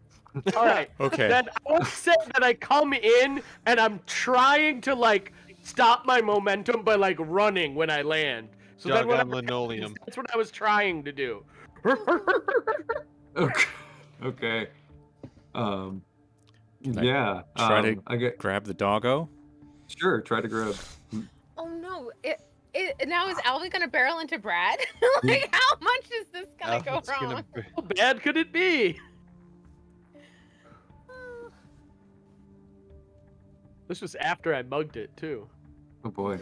All right. Okay. Then I would say that I come in and I'm trying to like stop my momentum by like running when I land. So then Jog on whatever linoleum. happens, that's what I was trying to do. Okay. Okay. Can I Yeah. try to I get grab the doggo. sure. Try to grab. Oh no! Now is Alvin gonna barrel into Brad? Like, how much is this gonna go Alpha's gonna wrong? be- How bad could it be? This was after I mugged it too. Oh boy.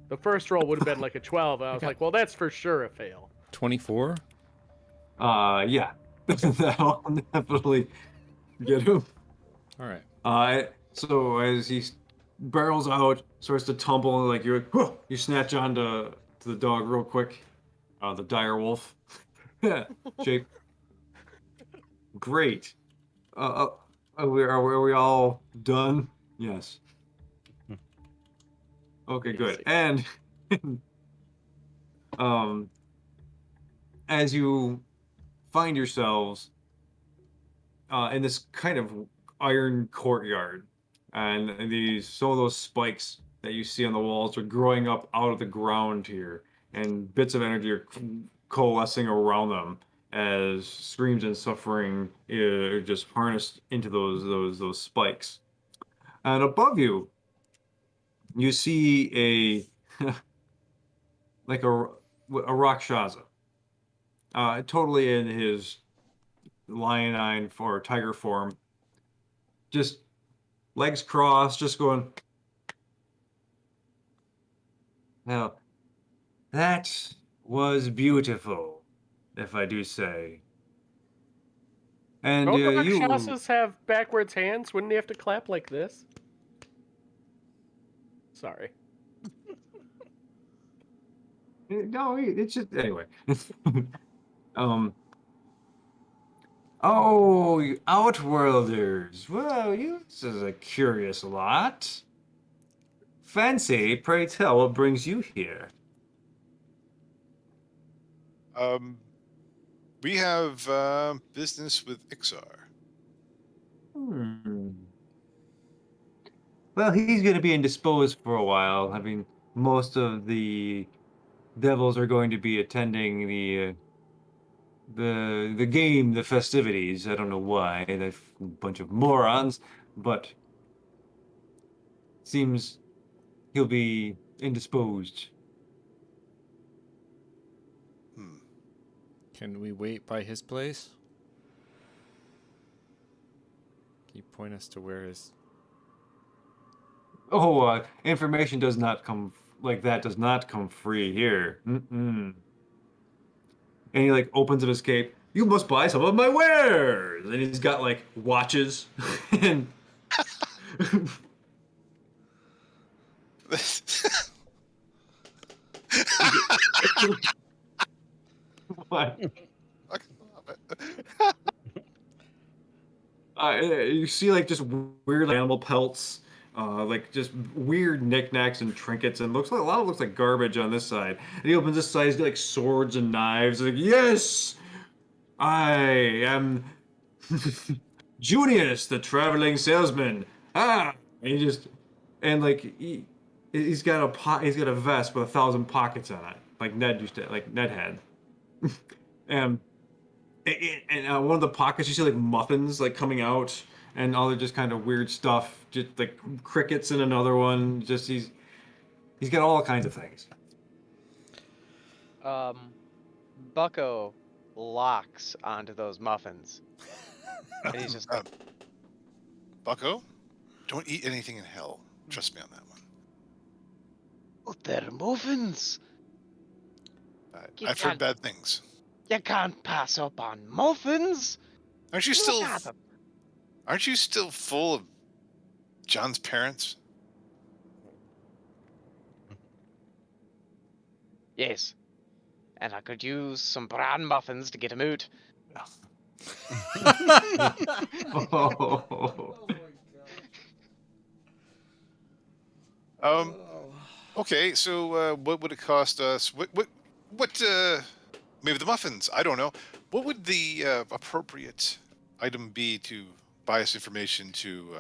The first roll would have been like a 12. And I was Okay. like, well, that's for sure a fail. 24. Yeah. That'll definitely get him. All right. So as he barrels out, starts to tumble, like you snatch onto the dog real quick. The dire wolf. Shape. Great. Are we all done? Yes. Okay, good. And as you find yourselves in this kind of iron courtyard, and some of those spikes that you see on the walls are growing up out of the ground here, and bits of energy are coalescing around them as screams and suffering are just harnessed into those spikes. And above you, you see a like a Rakshasa, totally in his lionine or tiger form, just legs crossed, just going. Now, that was beautiful, if I do say. And Don't you, Rakshasas have backwards hands? Wouldn't they have to clap like this? Sorry. no, it's just anyway. Oh, you Outworlders. Well, you this is a curious lot. Fancy, pray tell, what brings you here? We have business with Ixar. Well, he's going to be indisposed for a while. I mean, most of the devils are going to be attending the game, the festivities. I don't know why. They're a bunch of morons, but seems he'll be indisposed. Hmm. Can we wait by his place? Can you point us to where his... Oh, information does not come like that. Does not come free here. Mm-mm. And he like opens up his cape. You must buy some of my wares. And he's got like watches and what? You see like just weird animal pelts, like just weird knickknacks and trinkets, and looks like a lot of looks like garbage on this side. And he opens this side, he's got like swords and knives. Like, yes, I am Junius, the traveling salesman. Ah, and he just and like he's got he's got a vest with 1,000 pockets on it, like Ned used to, like Ned had. And one of the pockets you see like muffins like coming out and all the just kind of weird stuff, just like crickets in another one. Just he's got all kinds of things. Bucko locks onto those muffins. And he's just Bucko, don't eat anything in hell. Trust me on that one. oh, they're muffins. You I've heard can't- bad things. You can't pass up on muffins. Aren't you Look still? at 'em. Aren't you still full of John's parents? Yes. And I could use some bran muffins to get him out. Okay, so what would it cost us? What? Maybe the muffins. I don't know. What would the appropriate item be to buy us information to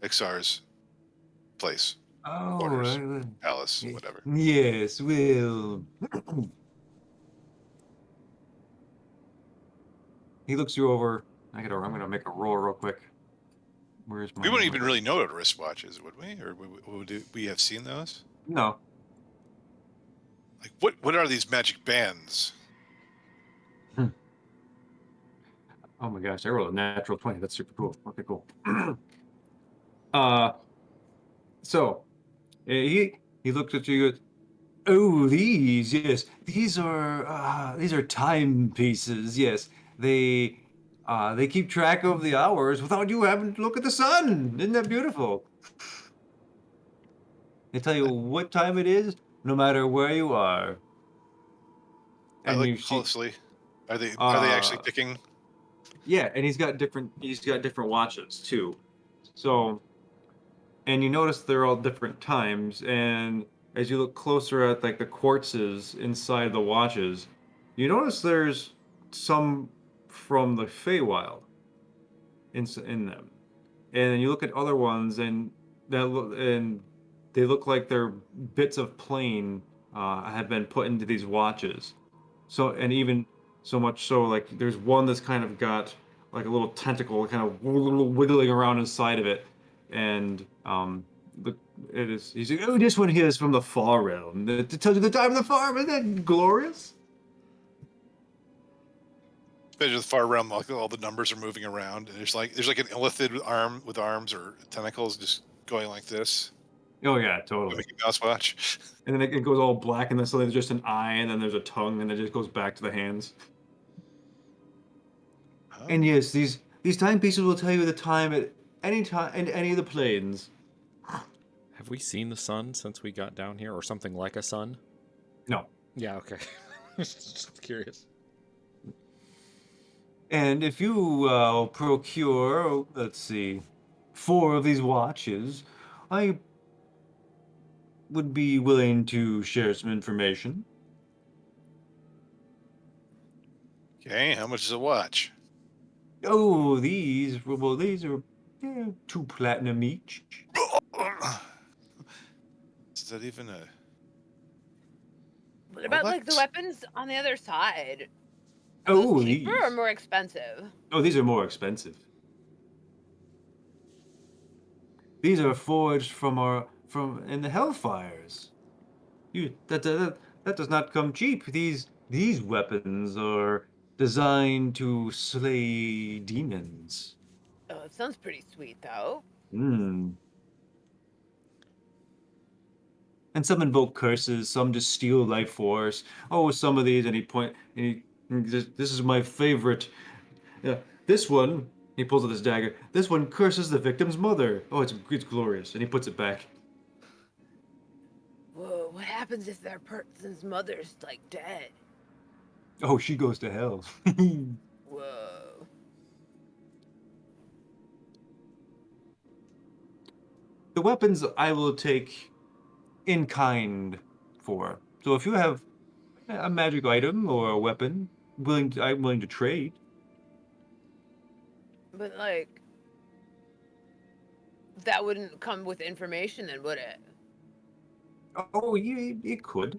Ixar's place, Oh, quarters, palace, y- whatever? yes, well. He looks you over. I'm gonna make a roll real quick. Where's my? We wouldn't even really know what a wristwatch is, would we? Or would we have seen those? No. Like, what are these magic bands? Oh my gosh, I rolled a natural 20. That's super cool. Okay, cool. So he looks at you. Goes, oh, these, yes, these are timepieces. Yes, they keep track of the hours without you having to look at the sun. Isn't that beautiful? They tell you what time it is, no matter where you are. I And look you see, closely. Are they actually uh, picking? yeah, and he's got different watches too. So, and you notice they're all different times, and as you look closer at like the quartzes inside the watches, you notice there's some from the Feywild in them. And then you look at other ones, and they look like they're bits of plane have been put into these watches. So, and even so much so, like there's one that's kind of got like a little tentacle kind of wiggling around inside of it, and the it is he's like, oh, this one here is from the far realm. It tells you the time of the farm. Isn't that glorious? Especially the far realm, like all the numbers are moving around, and there's like an illithid with arms or tentacles just going like this. Oh yeah, totally. Mickey Mouse watch. And then it goes all black, and then suddenly there's just an eye, and then there's a tongue, and it just goes back to the hands. Oh. And yes, these timepieces will tell you the time at any time in any of the planes. Have we seen the sun since we got down here, or something like a sun? No. Yeah, okay. Just curious. And if you procure, let's see, 4 of these watches, I would be willing to share some information. Okay, how much is a watch? Oh, these are 2 platinum each. Is that even a? What about like the What? weapons on the other side? Oh, Those these. cheaper or more expensive? Oh, these are more expensive. These are forged from in the Hellfires. That does not come cheap. These weapons are designed to slay demons. Oh, it sounds pretty sweet, though. Hmm. And some invoke curses, some just steal life force. Oh, some of these, and he point, this is my favorite. Yeah, this one, he pulls out his dagger. This one curses the victim's mother. Oh, it's glorious, and he puts it back. Whoa, what happens if their person's mother's, like, dead? Oh, she goes to hell. Whoa. The weapons I will take in kind for. So if you have a magic item or a weapon, I'm willing to trade. But, like, that wouldn't come with information then, would it? Oh, yeah, it could.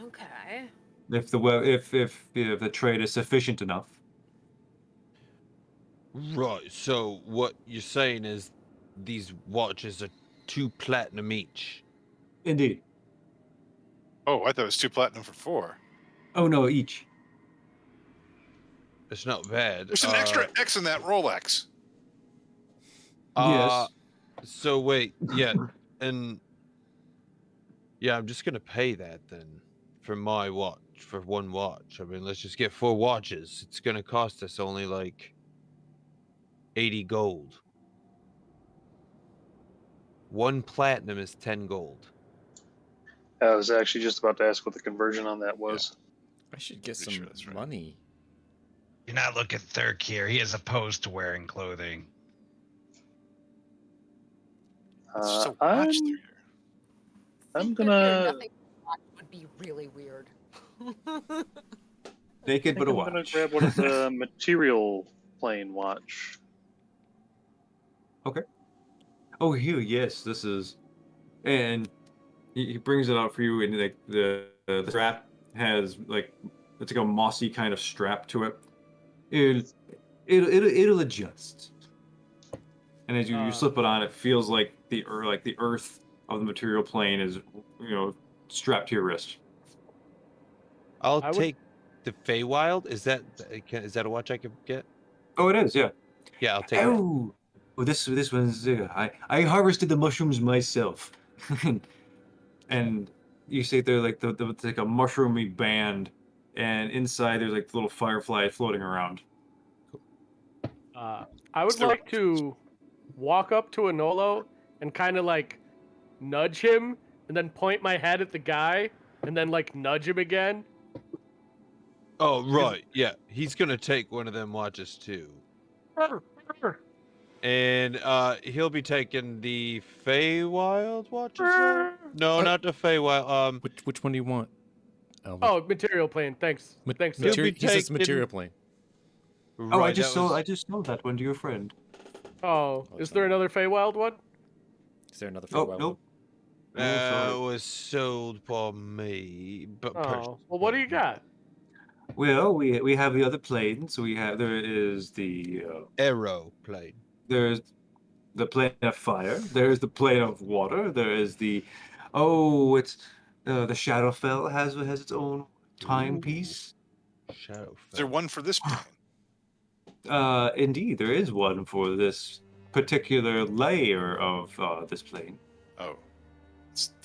Okay. If the trade is sufficient enough. Right. So what you're saying is these watches are 2 platinum each. Indeed. Oh, I thought it was 2 platinum for 4. Oh no, each. It's not bad. There's an extra X in that Rolex. Yes. So wait, yeah, and yeah, I'm just gonna pay that then for my watch, for 1 watch. I mean, let's just get 4 watches. It's gonna cost us only like 80 gold. 1 platinum is 10 gold. I was actually just about to ask what the conversion on that was. I should get Pretty some sure that's right. money. You're not looking Thurk here. He is opposed to wearing clothing. It's just a I'm, watch through here. I'm There gonna. nothing would be really weird. Naked I but think a I'm watch. gonna grab one of the material plane watch. Okay. Oh, here, yes, this is, and he brings it out for you, and like the strap has like it's like a mossy kind of strap to it. It'll adjust, and as you slip it on, it feels like the earth of the material plane is strapped to your wrist. I'll I would- take the Feywild. Is that a watch I could get? Oh, it is, yeah. Yeah, I'll take that. Oh, well, this one's I harvested the mushrooms myself, and you see they're like it's like a mushroomy band, and inside there's like little fireflies floating around. I would Still- like to walk up to Anolo and kind of like nudge him and then point my head at the guy and then like nudge him again. Oh, right. Yeah, he's gonna take one of them watches too, and he'll be taking the Feywild watch as well. No, not the Feywild. Which one do you want? Alvin? Oh, material plane. Thanks. Thanks. He'll Sir. be He says taking- material plane. Oh, I Right, just that was- sold that one to your friend. Oh, is there another Feywild one? Is there another Oh, Feywild nope. one? sorry. was sold by me, but Oh, well, what do you got? Well, we have the other planes. There is the Aeroplane. there's the plane of fire. There's the plane of water. There is the it's the Shadowfell has its own timepiece. Shadowfell. Is there one for this plane? Indeed, there is one for this particular layer of this plane. Oh,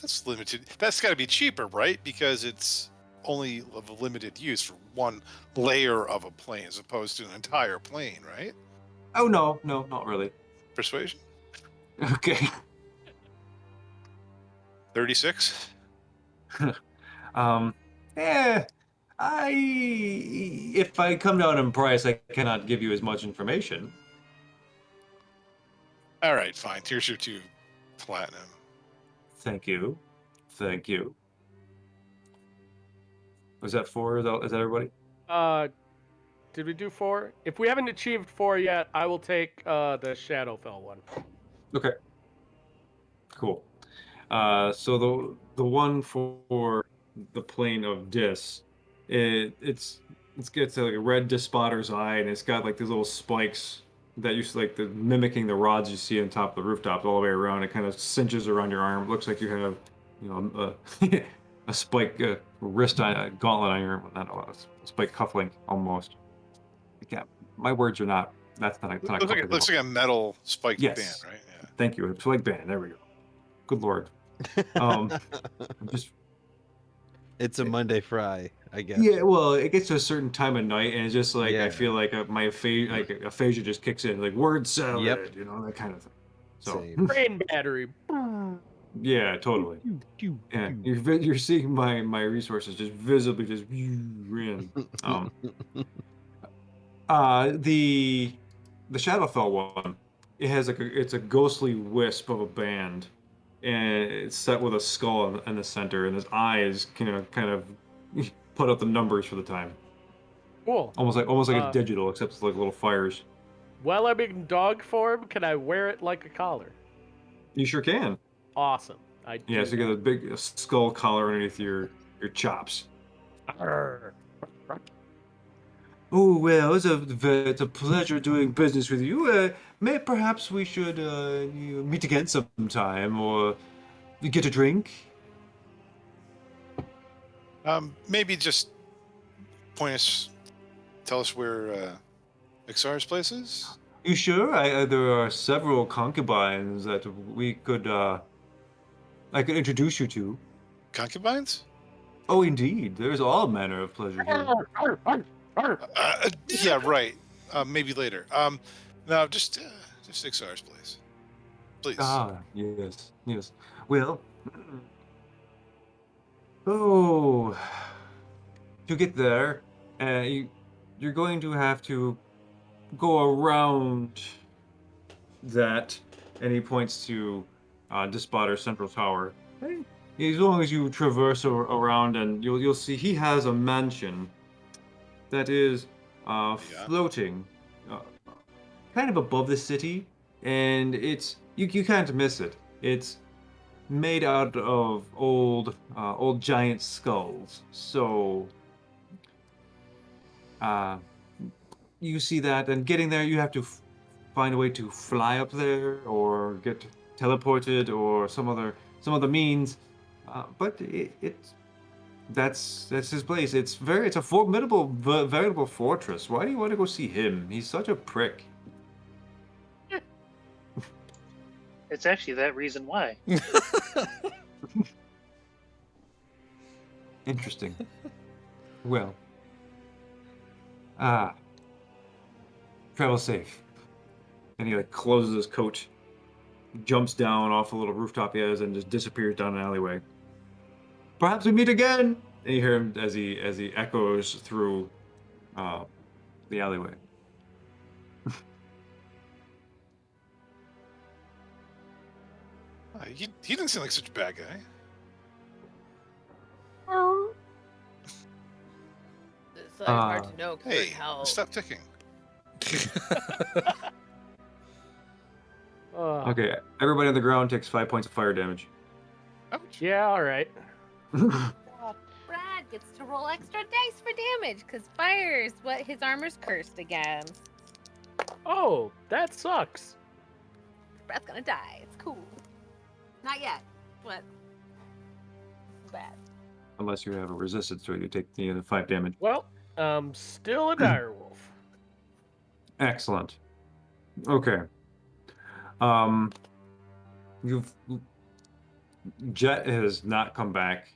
that's limited. That's got to be cheaper, right? Because it's only of a limited use for one layer of a plane as opposed to an entire plane, right? Oh no, not really. Persuasion? Okay. 36? If I come down in price, I cannot give you as much information. All right, fine. Here's your 2 platinum. Thank you. Was that 4? Is that everybody? Did we do 4? If we haven't achieved 4 yet, I will take the Shadowfell one. Okay. Cool. So the one for the plane of Dis, it's got like a red Dis spotter's eye, and it's got like these little spikes that you like the mimicking the rods you see on top of the rooftop all the way around. It kind of cinches around your arm. Looks like you have, a spike wrist on a gauntlet on your not a spike cufflink almost. Yeah, my words are not. That's not. It's not Looks like a metal spiked Yes. band, right? Yeah. Thank you. It's like band. There we go. Good lord. I'm just It's a Monday fry, I guess. yeah. Well, it gets to a certain time of night, and it's just like I Yeah. feel like my aphasia just kicks in, like word salad, Yep. that kind of thing. So Same. Brain battery. yeah, totally. Yeah, you're seeing my resources just visibly just in. The Shadowfell one, it has it's a ghostly wisp of a band, and it's set with a skull in the center, and his eyes kind of put out the numbers for the time, Cool. almost like a digital, except it's like little fires. While I'm in dog form, can I wear it like a collar? You sure can. Awesome. I do. Yeah, so you get a big skull collar underneath your chops. Arr. Oh well, it's a pleasure doing business with you. Perhaps we should meet again sometime, or get a drink. Maybe just tell us where Ixar's place is. You sure? There are several concubines that I could introduce you to. Concubines? Oh, indeed. There's all manner of pleasure here. Yeah, right. Maybe later. No, just Ixar's place, please. Ah, yes, yes. Well, oh, to get there, you're going to have to go around that, and he points to Despotter Central Tower. As long as you traverse around, and you'll see he has a mansion that is floating, kind of above the city, and you can't miss it. It's made out of old giant skulls. So you see that, and getting there, you have to find a way to fly up there, or get teleported, or some other means. But that's his place. It's a formidable, veritable fortress. Why do you want to go see him? He's such a prick. It's actually that reason why. Interesting. Well, travel safe. And he closes his coat, jumps down off a little rooftop he has, and just disappears down an alleyway. Perhaps we meet again. And you hear him as he echoes through the alleyway. He didn't seem like such a bad guy. It's hard to know. 'Cause Hey, how... stop ticking. Okay, everybody on the ground takes 5 points of fire damage. Ouch. Yeah, all right. Brad gets to roll extra dice for damage because fire is what his armor's cursed against. Oh, that sucks. Brad's gonna die. It's cool. Not yet, but it's bad. Unless you have a resistance to it, you take the 5 damage. Well, still a direwolf. Excellent. Okay. Jet has not come back.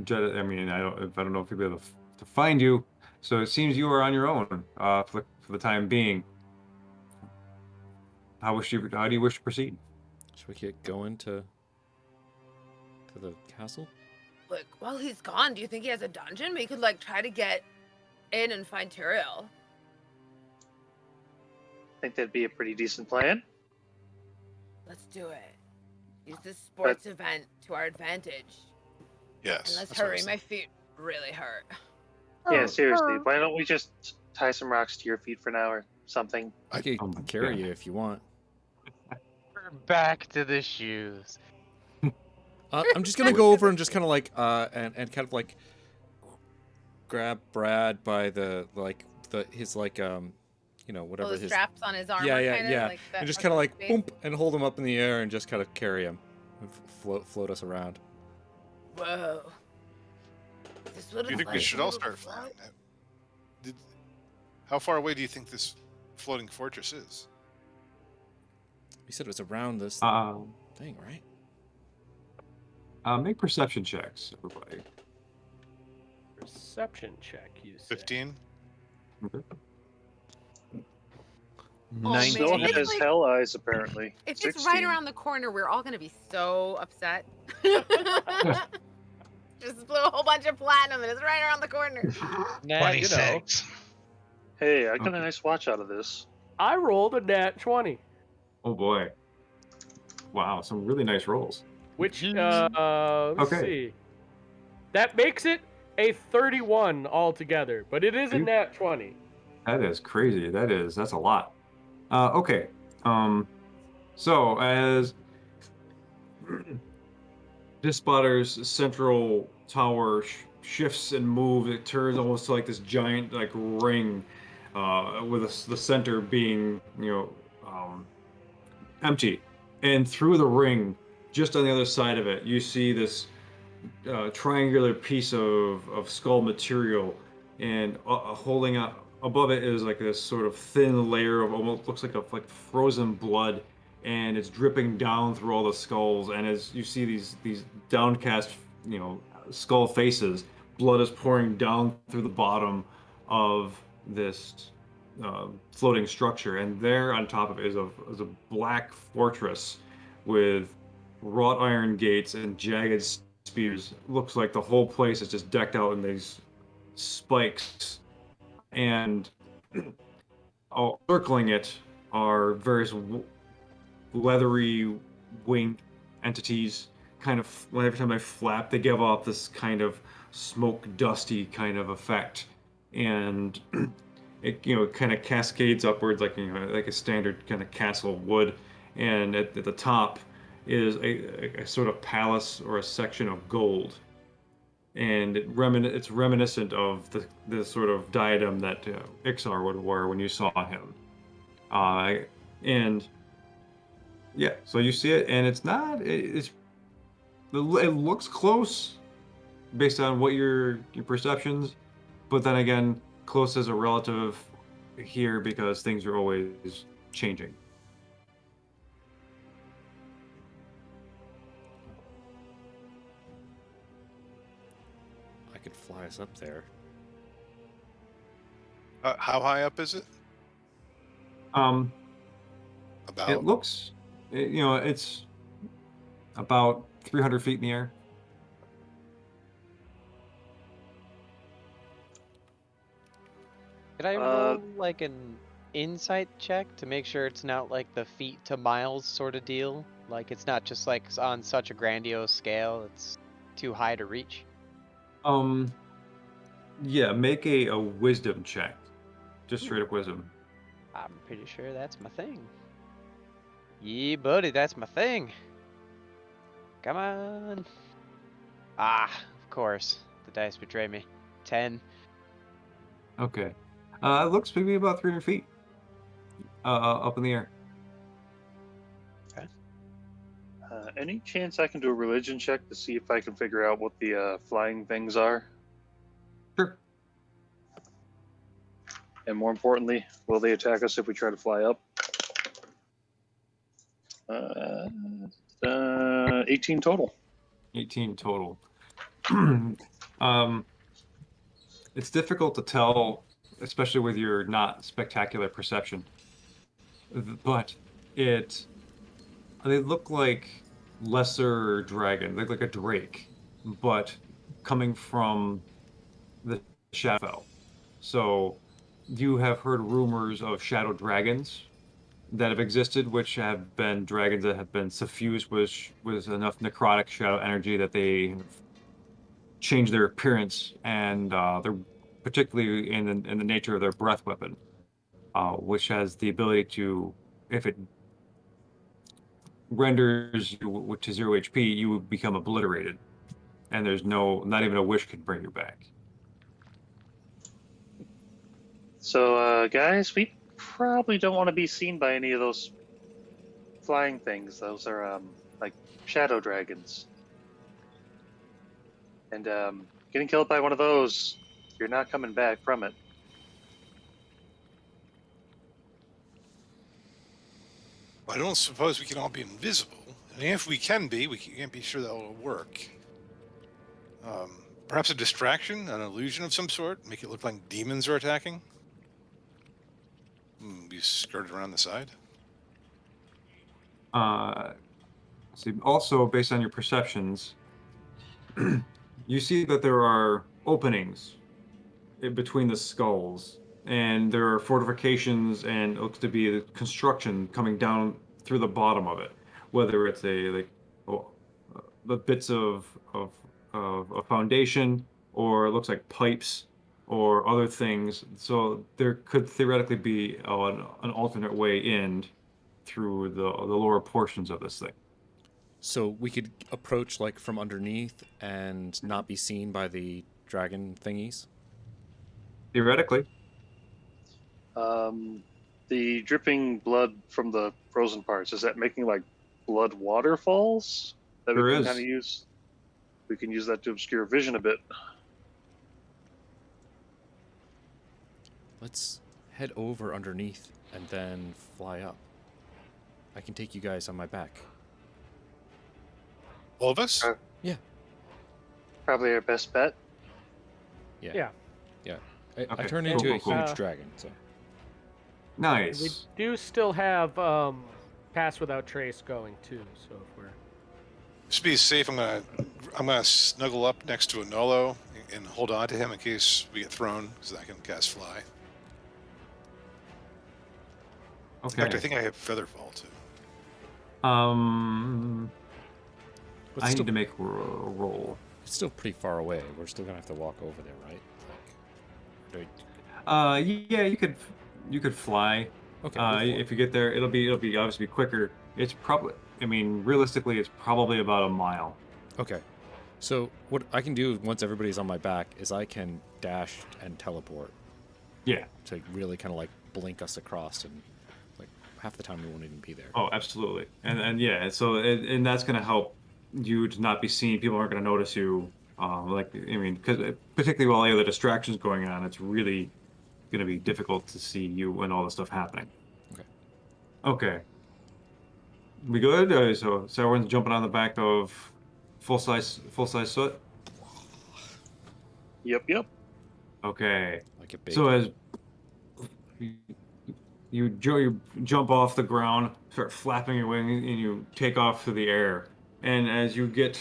Jet, I mean, I don't know if he'll be able to find you. So it seems you are on your own for the time being. How do you wish to proceed? Should we get going to the castle? Look, while he's gone, do you think he has a dungeon? We could try to get in and find Tyrael. I think that'd be a pretty decent plan. Let's do it. Use this sports event to our advantage. Yes. And let's that's what I hurry. was My feet really hurt. Yeah, seriously. Why don't we just tie some rocks to your feet for now or something? I can Oh my carry God. you if you want. We're back to the shoes. I'm just gonna go over and just kind of and kind of grab Brad by his you know, Pull whatever the his. straps on his armor. Yeah, kinda, yeah. Like that, And just like kind of the like space? boom, and hold him up in the air and just kind of carry him, and float us around. Whoa. Is this what Do you it's think we like should to all be able start to float? flying? How far away do you think this floating fortress is? You said it was around this thing, right? Make perception checks, everybody. Perception check, you say. 15? Okay. Oh, man. Still It's has like- hell eyes, apparently. If 16. it's right around the corner, we're all gonna be so upset. Just blew a whole bunch of platinum and it's right around the corner. Nah, you know. 26. Hey, I got Okay. a nice watch out of this. I rolled a nat 20, Oh boy. Wow, some really nice rolls. which let's Okay. see. That makes it a 31 altogether, but it is a You- nat 20. That is crazy. That's a lot. Okay. So as this spotter's central tower shifts and moves, it turns almost like this giant like ring, with the center being empty, and through the ring, just on the other side of it, you see this triangular piece of skull material, and holding up above it is like this sort of thin layer of almost looks like frozen blood, and it's dripping down through all the skulls. And as you see these downcast, skull faces, blood is pouring down through the bottom of this floating structure, and there on top of it is a black fortress with wrought iron gates and jagged spears. Looks like the whole place is just decked out in these spikes, and circling it are various leathery wing entities. Kind of, every time they flap, they give off this kind of smoke, dusty kind of effect, and it kind of cascades upwards like like a standard kind of castle would. And at the top is a sort of palace or a section of gold, and it's reminiscent of the sort of diadem that Ixar would wear when you saw him. And yeah, so you see it, and it's not. It looks close based on what your perceptions, but then again, close is a relative here because things are always changing. I could fly us up there. How high up is it? Um, About. it looks, it's about 300 feet in the air. Could I roll like an insight check to make sure it's not like the feet to miles sort of deal? Like it's not just like on such a grandiose scale, it's too high to reach. Yeah, make a wisdom check, just straight up wisdom. I'm pretty sure that's my thing. Yeah, buddy, that's my thing. Come on. Ah, of course. The dice betray me. 10. Okay, it looks maybe about 300 feet, up in the air. Any chance I can do a religion check to see if I can figure out what the flying things are? Sure. And more importantly, will they attack us if we try to fly up? 18 total. 18 total. It's difficult to tell, especially with your not spectacular perception, but they look like lesser dragon. They look like a drake, but coming from the Shadowfell. So you have heard rumors of shadow dragons that have existed, which have been dragons that have been suffused with enough necrotic shadow energy that they change their appearance, and they're particularly in the nature of their breath weapon, which has the ability to, if it renders you to 0 HP, you would become obliterated, and there's not even a wish could bring you back. So, guys, we probably don't want to be seen by any of those flying things. Those are like shadow dragons. And getting killed by one of those, you're not coming back from it. I don't suppose we can all be invisible. I mean, if we can be, we can't be sure that will work. Perhaps a distraction, an illusion of some sort, make it look like demons are attacking. Be skirted around the side. See, also based on your perceptions, you see that there are openings in between the skulls, and there are fortifications, and it looks to be the construction coming down through the bottom of it. Whether it's the bits of a foundation, or it looks like pipes, or other things. So there could theoretically be an alternate way in through the lower portions of this thing. So we could approach like from underneath and not be seen by the dragon thingies? Theoretically. The dripping blood from the frozen parts, is that making like blood waterfalls that There we can is. kind of use? We can use that to obscure vision a bit. Let's head over underneath and then fly up. I can take you guys on my back. All of us? Yeah. Probably our best bet. Yeah. I Okay, turned cool, into cool, a cool. huge dragon, so. Nice. We do still have Pass Without Trace going too, so if we're... Just be safe. I'm gonna snuggle up next to a Nolo and hold on to him in case we get thrown, because I can cast fly. In Okay. fact, I think I have featherfall too. But I still, need to make a roll. it's still pretty far away. We're still gonna have to walk over there, right? Like, Yeah, you could fly. okay. we'll fly. If you get there, it'll be obviously quicker. It's probably, I mean, realistically, it's probably about a mile. Okay. So what I can do once everybody's on my back is I can dash and teleport Yeah. to really kind of like blink us across, and like half the time we won't even be there. Oh, absolutely. And yeah, so and that's gonna help you to not be seen. People aren't gonna notice you. Because particularly while the other distractions going on, it's really gonna be difficult to see you and all the stuff happening. Okay. Okay. We good? So everyone's jumping on the back of full size soot. Yep. Okay. Like a big. So as you jump off the ground, start flapping your wings, and you take off through the air. And as you get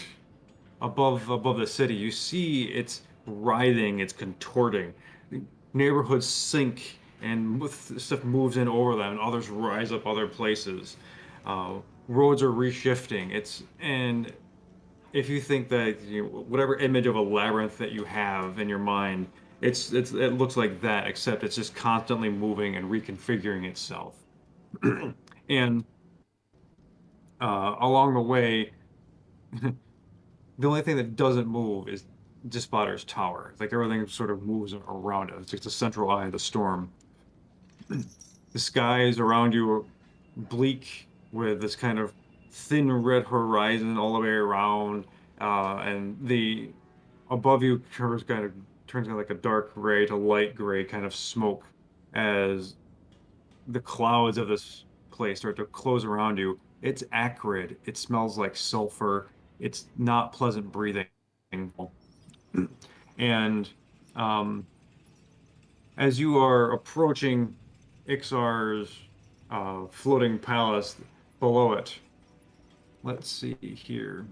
above the city, you see it's writhing, it's contorting. Neighborhoods sink, and stuff moves in over them, and others rise up other places. Roads are reshifting. And if you think that whatever image of a labyrinth that you have in your mind, it looks like that, except it's just constantly moving and reconfiguring itself. And along the way, the only thing that doesn't move is Despotter's tower. It's like everything sort of moves around it. It's just the central eye of the storm. The skies around you are bleak, with this kind of thin red horizon all the way around, and the above you turns kind of like a dark gray to light gray kind of smoke as the clouds of this place start to close around you. It's acrid. It smells like sulfur. It's not pleasant breathing. And as you are approaching Ixar's floating palace below it, let's see here.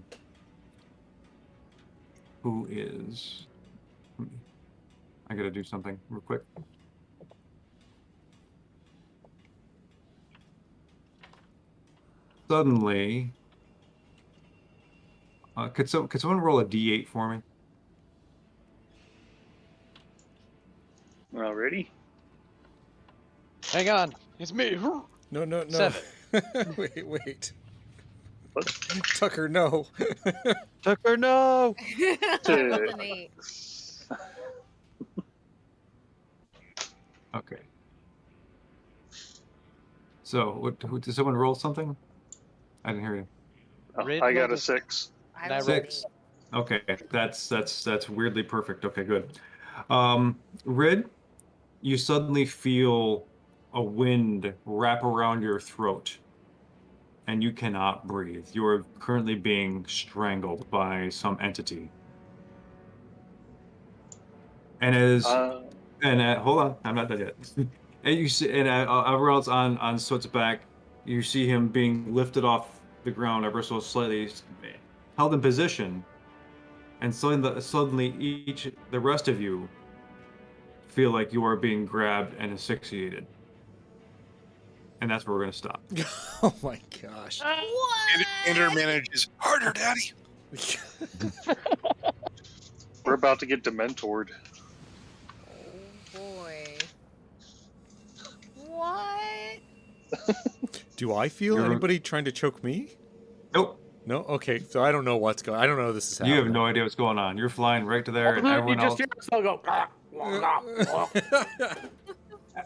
Who is... I gotta do something real quick. Suddenly, could someone roll a D8 for me? Alrighty. Hang on, it's me. No. 7. wait. What? Tucker, no. Tucker, no. That's an 8. Okay. So, did someone roll something? I didn't hear you. Rid I got rolled a a- 6. I And I rolled rolled 6. eight. Okay, that's weirdly perfect. Okay, good. Rid, you suddenly feel a wind wrap around your throat, and you cannot breathe. You are currently being strangled by some entity. And hold on, I'm not done yet. And you see, and everyone else on Soot's back, you see him being lifted off the ground ever so slightly, held in position, and suddenly the rest of you feel like you are being grabbed and asphyxiated. And that's where we're gonna stop. Oh my gosh. What? Ender manages harder, Daddy. We're about to get dementored. Oh boy. What? Do I feel You're- anybody trying to choke me? Nope. No? Okay, so I don't know what's going. I don't know this is You happening. have no idea what's going on. You're flying right to there, and You everyone just else, hear us all go.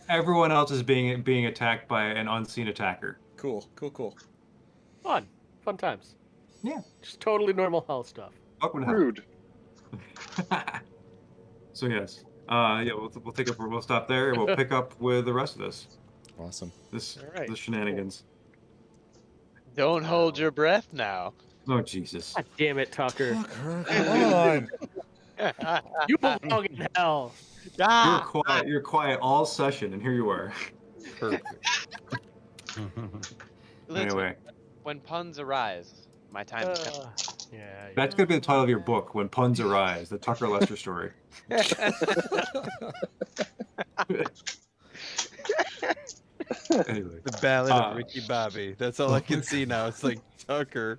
everyone else is being attacked by an unseen attacker. Cool. Fun times. Yeah. Just totally normal hell stuff. Welcome to hell. Rude. So yes, yeah, we'll stop there, and we'll pick up with the rest of this Awesome. All right. the shenanigans. Don't hold your breath now. Oh Jesus! God damn it, Tucker. Tucker, come on. You belong in hell. You're quiet all session, and here you are. Perfect. Listen, Anyway, when puns arise, my time is coming. Yeah. that's gonna be the title of your book, "When Puns Arise: The Tucker Lester Story." Anyway, The Ballad Uh, of Ricky Bobby. That's all I can see now. It's like Tucker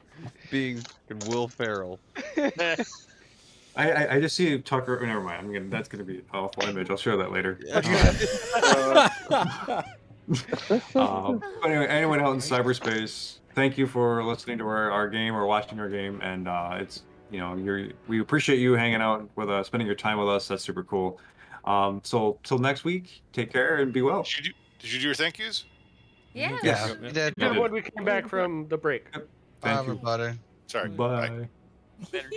being fucking Will Ferrell. I just see Tucker. Oh, never mind. That's gonna be an awful image. I'll share that later. But anyway, anyone out in cyberspace, thank you for listening to our game or watching our game, and it's we appreciate you hanging out with us, spending your time with us. That's super cool. So till next week, take care and be well. Did you do your thank yous? Yeah. Yeah, we did. Yeah. When we came back from the break. Thank Bye, you. everybody. Sorry. Bye. Better